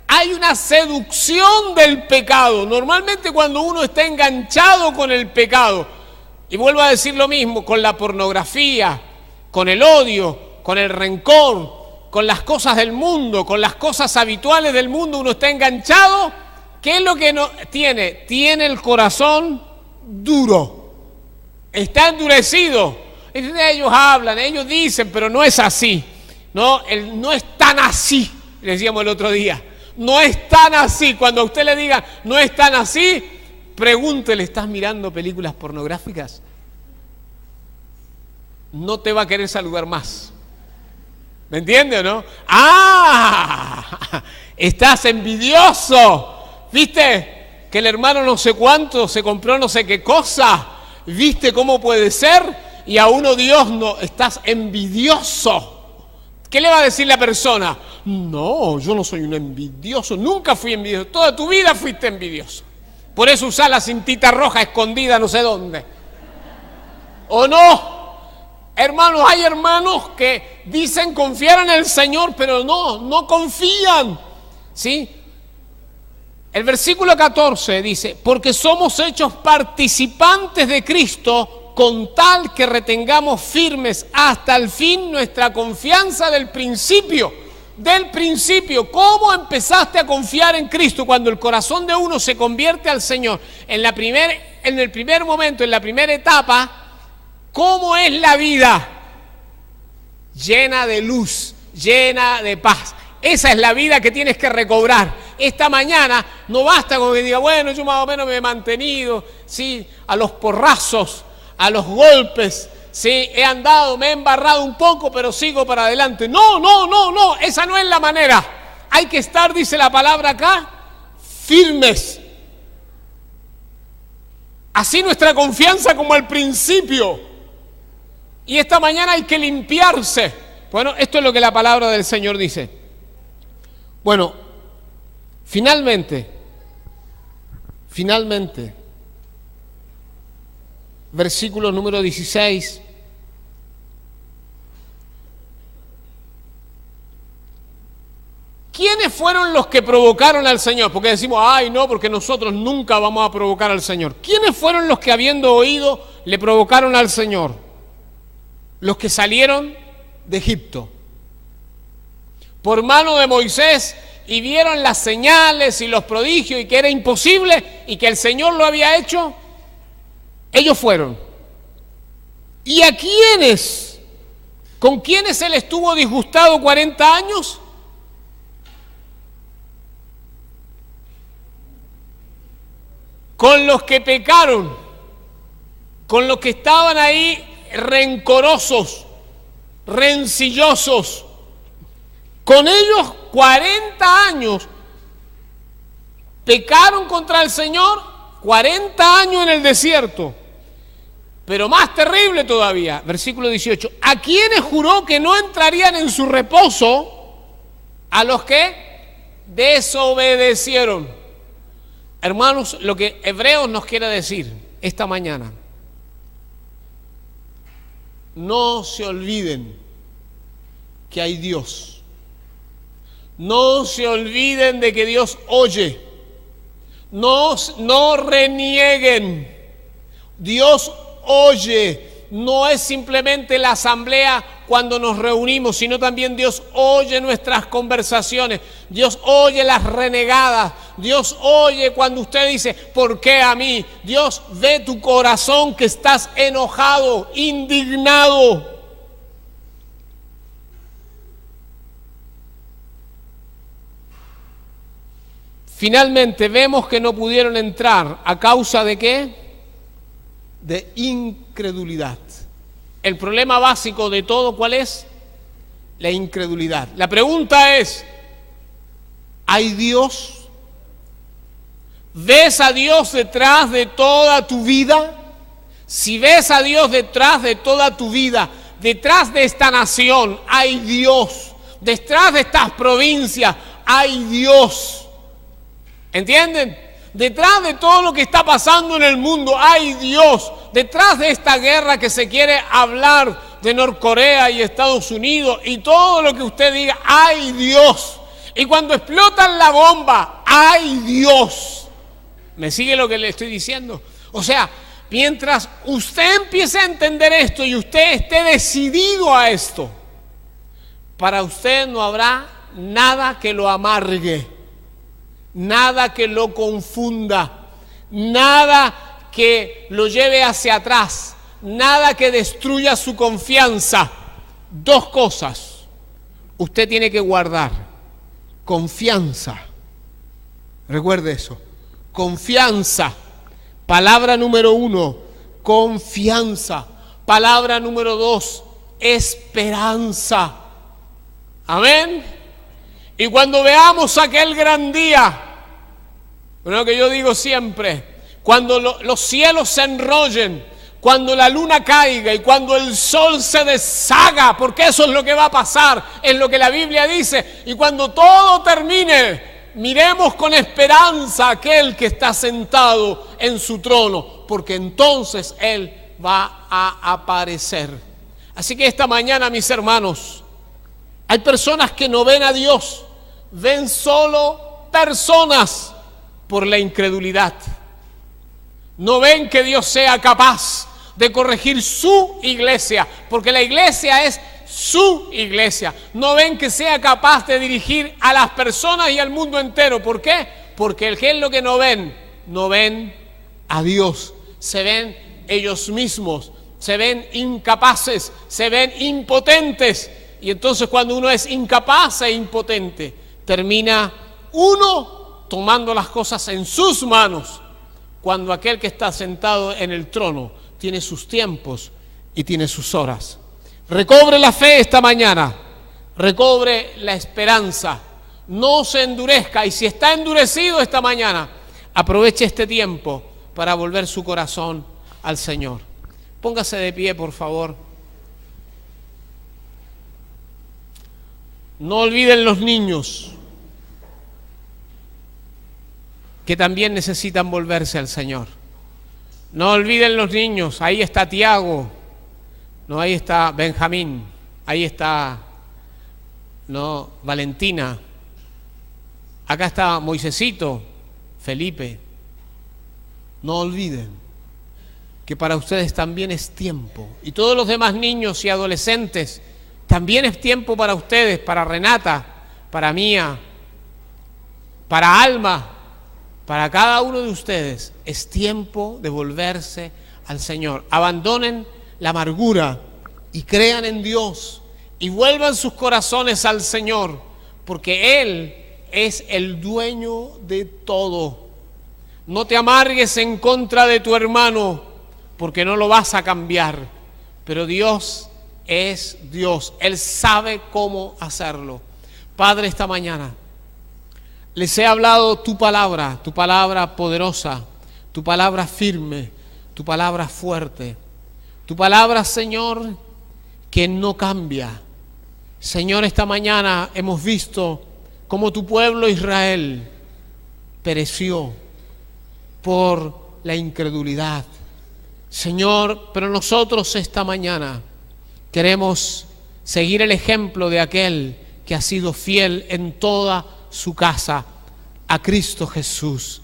[SPEAKER 2] hay una seducción del pecado. Normalmente cuando uno está enganchado con el pecado, y vuelvo a decir lo mismo, con la pornografía, con el odio, con el rencor, con las cosas del mundo, con las cosas habituales del mundo, uno está enganchado. ¿Qué es lo que no tiene? Tiene el corazón duro, está endurecido. Ellos hablan, ellos dicen, pero no es así. No es tan así, le decíamos el otro día. No es tan así. Cuando a usted le diga no es tan así, pregúntele, ¿estás mirando películas pornográficas? No te va a querer saludar más. ¿Me entiende o no? ¡Ah! Estás envidioso. ¿Viste? Que el hermano no sé cuánto se compró no sé qué cosa. ¿Viste cómo puede ser? Y a uno Dios no. Estás envidioso. ¿Qué le va a decir la persona? No, yo no soy un envidioso. Nunca fui envidioso. Toda tu vida fuiste envidioso. Por eso usás la cintita roja escondida no sé dónde. ¿O no? Hermanos, hay hermanos que dicen confiar en el Señor, pero no confían, ¿sí? El versículo 14 dice, porque somos hechos participantes de Cristo con tal que retengamos firmes hasta el fin nuestra confianza del principio. Del principio, ¿cómo empezaste a confiar en Cristo? Cuando el corazón de uno se convierte al Señor, en el primer momento, en la primera etapa, ¿cómo es la vida? Llena de luz, llena de paz. Esa es la vida que tienes que recobrar. Esta mañana no basta con que diga, bueno, yo más o menos me he mantenido, sí, a los porrazos, a los golpes, sí, he andado, me he embarrado un poco, pero sigo para adelante. No, esa no es la manera. Hay que estar, dice la palabra acá, firmes. Así nuestra confianza como al principio. Y esta mañana hay que limpiarse. Bueno, esto es lo que la palabra del Señor dice. Bueno, finalmente, versículo número 16. ¿Quiénes fueron los que provocaron al Señor? Porque decimos, ay no, porque nosotros nunca vamos a provocar al Señor. ¿Quiénes fueron los que habiendo oído le provocaron al Señor? Los que salieron de Egipto por mano de Moisés y vieron las señales y los prodigios y que era imposible y que el Señor lo había hecho. Ellos fueron. ¿Y a quiénes? ¿Con quiénes él estuvo disgustado 40 años? Con los que pecaron, con los que estaban ahí rencorosos, rencillosos. Con ellos 40 años pecaron contra el Señor, 40 años en el desierto. Pero más terrible todavía, versículo 18, ¿a quienes juró que no entrarían en su reposo? A los que desobedecieron. Hermanos, lo que Hebreos nos quiere decir esta mañana, no se olviden que hay Dios. No se olviden de que Dios oye. No renieguen. Dios oye. No es simplemente la asamblea cuando nos reunimos, sino también Dios oye nuestras conversaciones. Dios oye las renegadas. Dios oye cuando usted dice, ¿por qué a mí? Dios ve tu corazón que estás enojado, indignado. Finalmente vemos que no pudieron entrar a causa de ¿qué? De incredulidad. El problema básico de todo, ¿cuál es? La incredulidad. La pregunta es, ¿hay Dios? ¿Ves a Dios detrás de toda tu vida? Si ves a Dios detrás de toda tu vida, detrás de esta nación, hay Dios. Detrás de estas provincias, hay Dios. ¿Entienden? Detrás de todo lo que está pasando en el mundo hay Dios. Detrás de esta guerra que se quiere hablar de Norcorea y Estados Unidos y todo lo que usted diga, hay Dios. Y cuando explotan la bomba, hay Dios. ¿Me sigue lo que le estoy diciendo? O sea, mientras usted empiece a entender esto y usted esté decidido a esto, para usted no habrá nada que lo amargue. Nada que lo confunda, nada que lo lleve hacia atrás, nada que destruya su confianza. Dos cosas usted tiene que guardar: confianza. Recuerde eso, confianza. Palabra número 1, confianza. Palabra número 2, esperanza. Amén. Y cuando veamos aquel gran día, bueno, que yo digo siempre, cuando los cielos se enrollen, cuando la luna caiga y cuando el sol se deshaga, porque eso es lo que va a pasar, es lo que la Biblia dice, y cuando todo termine, miremos con esperanza a aquel que está sentado en su trono, porque entonces Él va a aparecer. Así que esta mañana, mis hermanos, hay personas que no ven a Dios, ven solo personas, por la incredulidad. No ven que Dios sea capaz de corregir su iglesia, porque la iglesia es su iglesia. No ven que sea capaz de dirigir a las personas y al mundo entero. ¿Por qué? Porque ¿qué es lo que no ven? No ven a Dios. Se ven ellos mismos, se ven incapaces, se ven impotentes. Y entonces cuando uno es incapaz e impotente, termina uno tomando las cosas en sus manos, cuando aquel que está sentado en el trono tiene sus tiempos y tiene sus horas. Recobre la fe esta mañana, recobre la esperanza, no se endurezca, y si está endurecido esta mañana, aproveche este tiempo para volver su corazón al Señor. Póngase de pie, por favor. No olviden los niños que también necesitan volverse al Señor. No olviden los niños. Ahí está Tiago, no, ahí está Benjamín, ahí está Valentina, acá está Moisésito, Felipe. No olviden que para ustedes también es tiempo, y todos los demás niños y adolescentes, también es tiempo para ustedes, para Renata, para Mía, para Alma, para cada uno de ustedes. Es tiempo de volverse al Señor. Abandonen la amargura y crean en Dios y vuelvan sus corazones al Señor, porque Él es el dueño de todo. No te amargues en contra de tu hermano, porque no lo vas a cambiar, pero Dios es Dios, Él sabe cómo hacerlo. Padre, esta mañana les he hablado tu palabra poderosa, tu palabra firme, tu palabra fuerte, tu palabra, Señor, que no cambia. Señor, esta mañana hemos visto cómo tu pueblo Israel pereció por la incredulidad. Señor, pero nosotros esta mañana queremos seguir el ejemplo de aquel que ha sido fiel en toda su casa, a Cristo Jesús.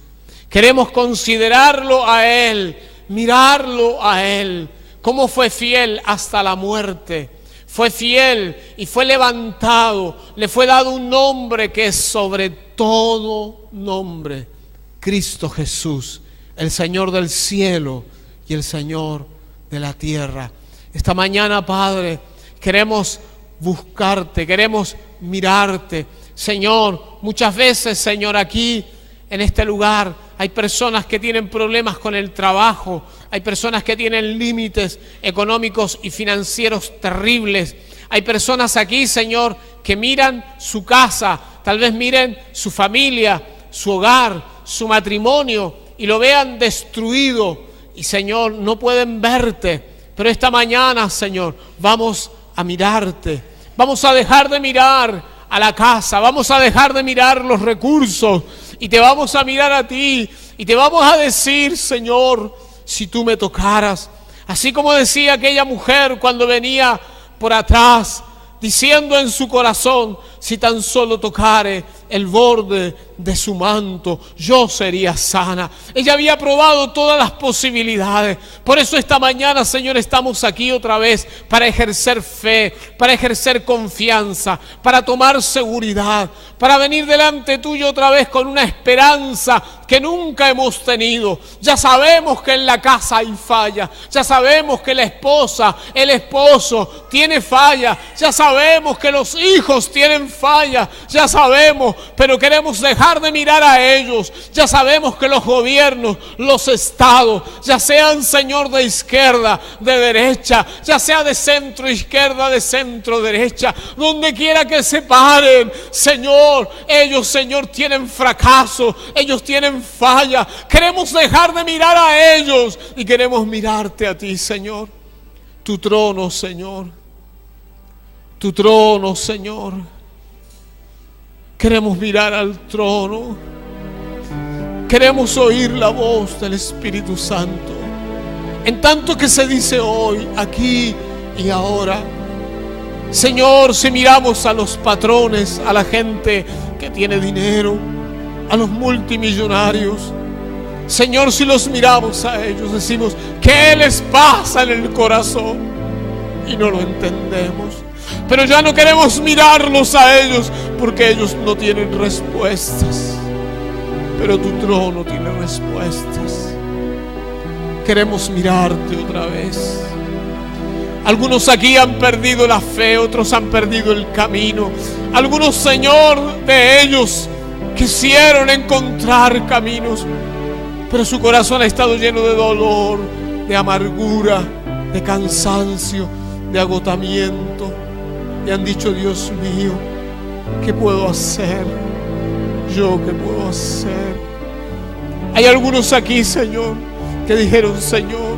[SPEAKER 2] Queremos considerarlo a Él, mirarlo a Él, cómo fue fiel hasta la muerte. Fue fiel y fue levantado, le fue dado un nombre que es sobre todo nombre, Cristo Jesús, el Señor del cielo y el Señor de la tierra. Esta mañana, Padre, queremos buscarte, queremos mirarte. Señor, muchas veces, Señor, aquí en este lugar hay personas que tienen problemas con el trabajo, hay personas que tienen límites económicos y financieros terribles. Hay personas aquí, Señor, que miran su casa, tal vez miren su familia, su hogar, su matrimonio y lo vean destruido. Y, Señor, no pueden verte. Pero esta mañana, Señor, vamos a mirarte. Vamos a dejar de mirar a la casa, vamos a dejar de mirar los recursos y te vamos a mirar a ti y te vamos a decir, Señor, si tú me tocaras, así como decía aquella mujer cuando venía por atrás, diciendo en su corazón, si tan solo tocare el borde de su manto, yo sería sana. Ella había probado todas las posibilidades. Por eso esta mañana, Señor, estamos aquí otra vez para ejercer fe, para ejercer confianza, para tomar seguridad, para venir delante tuyo otra vez con una esperanza que nunca hemos tenido. Ya sabemos que en la casa hay falla, ya sabemos que la esposa, el esposo tiene falla, ya sabemos que los hijos tienen falla, ya sabemos, pero queremos dejar de mirar a ellos. Ya sabemos que los gobiernos, los estados, ya sean, Señor, de izquierda, de derecha, ya sea de centro izquierda, de centro derecha, donde quiera que se paren, Señor, ellos, Señor, tienen fracaso, ellos tienen falla. Queremos dejar de mirar a ellos y queremos mirarte a ti, Señor. Tu trono, Señor. Tu trono, Señor. Queremos mirar al trono. Queremos oír la voz del Espíritu Santo. En tanto que se dice hoy, aquí y ahora. Señor, si miramos a los patrones, a la gente que tiene dinero, a los multimillonarios. Señor, si los miramos a ellos, decimos, ¿qué les pasa en el corazón? Y no lo entendemos. Pero ya no queremos mirarlos a ellos porque ellos no tienen respuestas. Pero tu trono tiene respuestas. Queremos mirarte otra vez. Algunos aquí han perdido la fe, otros han perdido el camino. Algunos, Señor, de ellos quisieron encontrar caminos, pero su corazón ha estado lleno de dolor, de amargura, de cansancio, de agotamiento. Y han dicho, Dios mío, ¿qué puedo hacer? ¿Yo qué puedo hacer? Hay algunos aquí, Señor, que dijeron, Señor,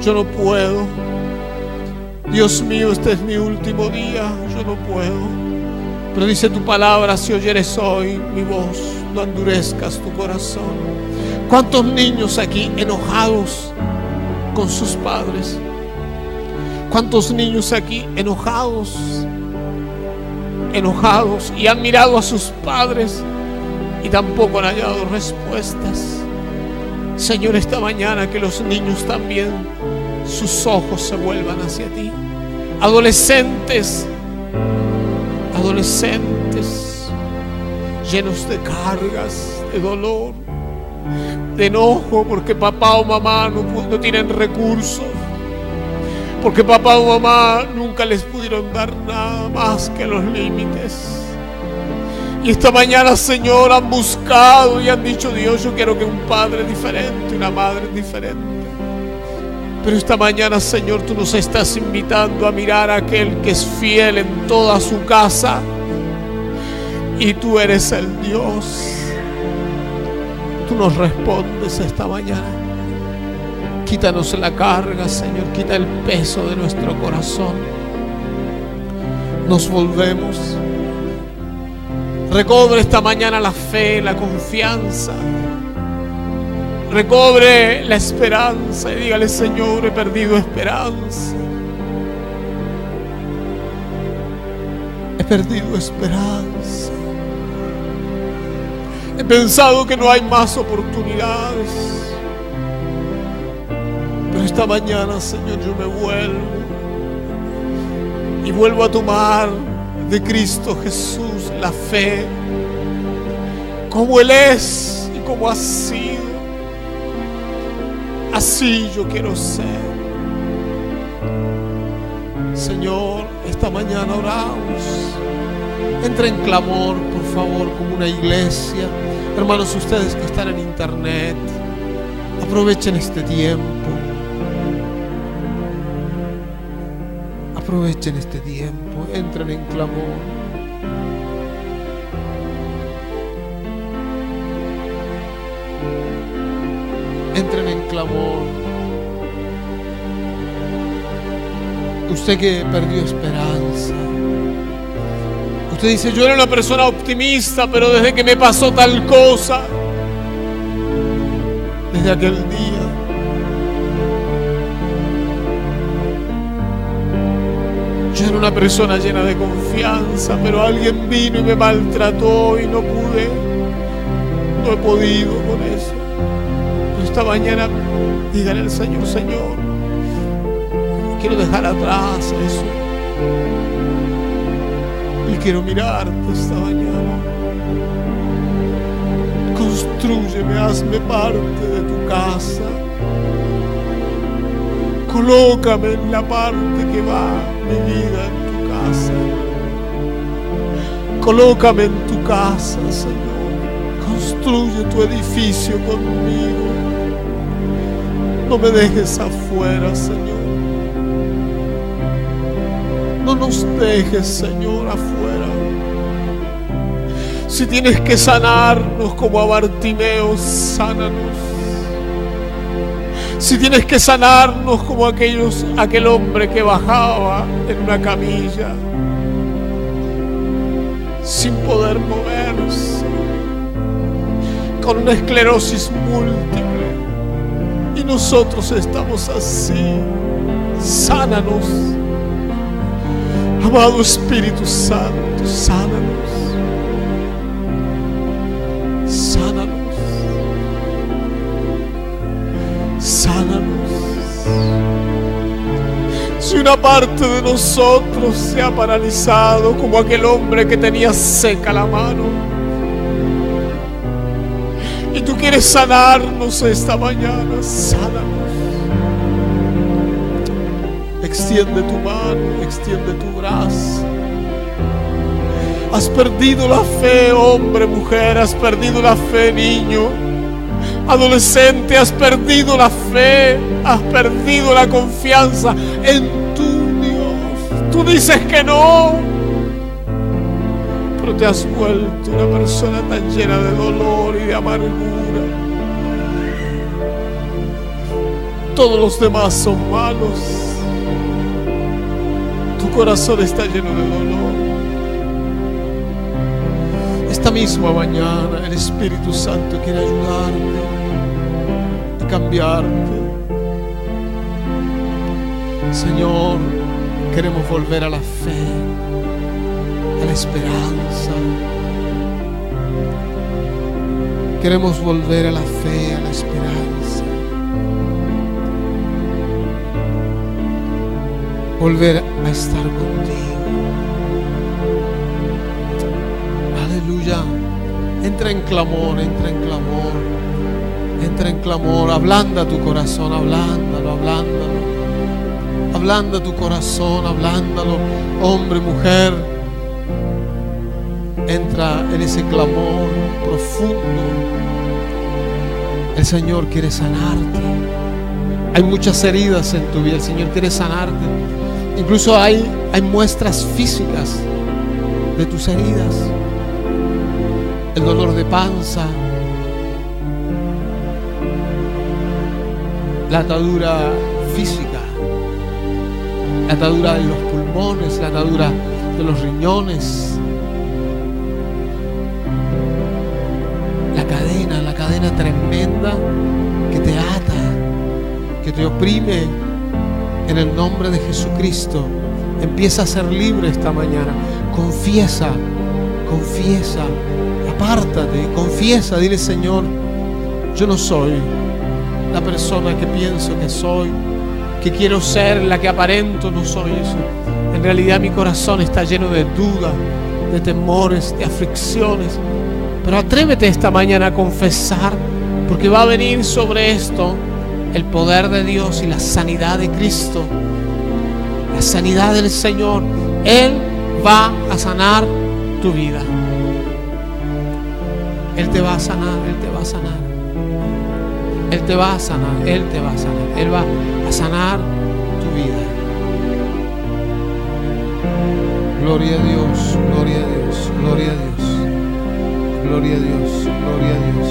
[SPEAKER 2] yo no puedo. Dios mío, este es mi último día, yo no puedo. Pero dice tu palabra, si oyeres hoy mi voz, no endurezcas tu corazón. ¿Cuántos niños aquí enojados con sus padres? ¿Cuántos niños aquí enojados y han mirado a sus padres y tampoco han hallado respuestas? Señor, esta mañana que los niños también, sus ojos se vuelvan hacia ti. Adolescentes llenos de cargas, de dolor, de enojo porque papá o mamá no tienen recursos, porque papá o mamá nunca les pudieron dar nada más que los límites. Y esta mañana, Señor, han buscado y han dicho, Dios, yo quiero que un padre diferente, una madre diferente. Pero esta mañana, Señor, tú nos estás invitando a mirar a aquel que es fiel en toda su casa. Y tú eres el Dios. Tú nos respondes esta mañana. Quítanos la carga, Señor. Quita el peso de nuestro corazón. Nos volvemos. Recobre esta mañana la fe, la confianza. Recobre la esperanza y dígale, Señor, he perdido esperanza. He perdido esperanza. He pensado que no hay más oportunidades. Pero esta mañana, Señor, yo me vuelvo. Y vuelvo a tomar de Cristo Jesús la fe. Como Él es y como ha sido. Así yo quiero ser. Señor, esta mañana oramos. Entra en clamor, por favor, como una iglesia. Hermanos, ustedes que están en internet, aprovechen este tiempo. Aprovechen este tiempo. Entren en clamor. Entren en clamor. Usted que perdió esperanza. Usted dice, yo era una persona optimista, pero desde que me pasó tal cosa, desde aquel día, yo era una persona llena de confianza, pero alguien vino y me maltrató y no he podido con eso. Esta mañana díganle al Señor, Señor, quiero dejar atrás eso y quiero mirarte esta mañana. Constrúyeme, hazme parte de tu casa. Colócame en la parte que va mi vida en tu casa. Colócame en tu casa, Señor. Construye tu edificio conmigo. No me dejes afuera, Señor. No nos dejes, Señor, afuera. Si tienes que sanarnos como a Bartimeo, sánanos. Si tienes que sanarnos como aquel hombre que bajaba en una camilla sin poder moverse, con una esclerosis múltiple. Y nosotros estamos así. Sánanos. Amado Espíritu Santo, sánanos. Si una parte de nosotros se ha paralizado como aquel hombre que tenía seca la mano, y tú quieres sanarnos esta mañana, sánanos. Extiende tu mano, extiende tu brazo. Has perdido la fe, hombre, mujer, has perdido la fe, niño, adolescente, has perdido la fe, has perdido la confianza en tu Dios. Tú dices que no, pero te has vuelto una persona tan llena de dolor y de amargura. Todos los demás son malos. Tu corazón está lleno de dolor. Esta misma mañana el Espíritu Santo quiere ayudarte y cambiarte. Señor, queremos volver a la fe, a la esperanza. Queremos volver a la fe, a la esperanza. Volver a estar contigo. Aleluya. Entra en clamor, entra en clamor. Entra en clamor. Ablanda tu corazón, ablándalo, ablándalo. Ablanda tu corazón, ablándalo. Hombre, mujer, entra en ese clamor profundo. El Señor quiere sanarte. Hay muchas heridas en tu vida. El Señor quiere sanarte. Incluso hay muestras físicas de tus heridas. El dolor de panza, la atadura física, la atadura de los pulmones, la atadura de los riñones, la cadena tremenda que te ata, que te oprime. En el nombre de Jesucristo, empieza a ser libre esta mañana. Confiesa, confiesa, apártate, confiesa, dile: Señor, yo no soy la persona que pienso que soy, que quiero ser, la que aparento, no soy eso. En realidad mi corazón está lleno de dudas, de temores, de aflicciones. Pero atrévete esta mañana a confesar, porque va a venir sobre esto el poder de Dios y la sanidad de Cristo, la sanidad del Señor. Él va a sanar tu vida. Él te va a sanar, Él te va a sanar. Él te va a sanar, Él te va a sanar. Él va a sanar tu vida. Gloria a Dios, gloria a Dios, gloria a Dios. Gloria a Dios, gloria a Dios.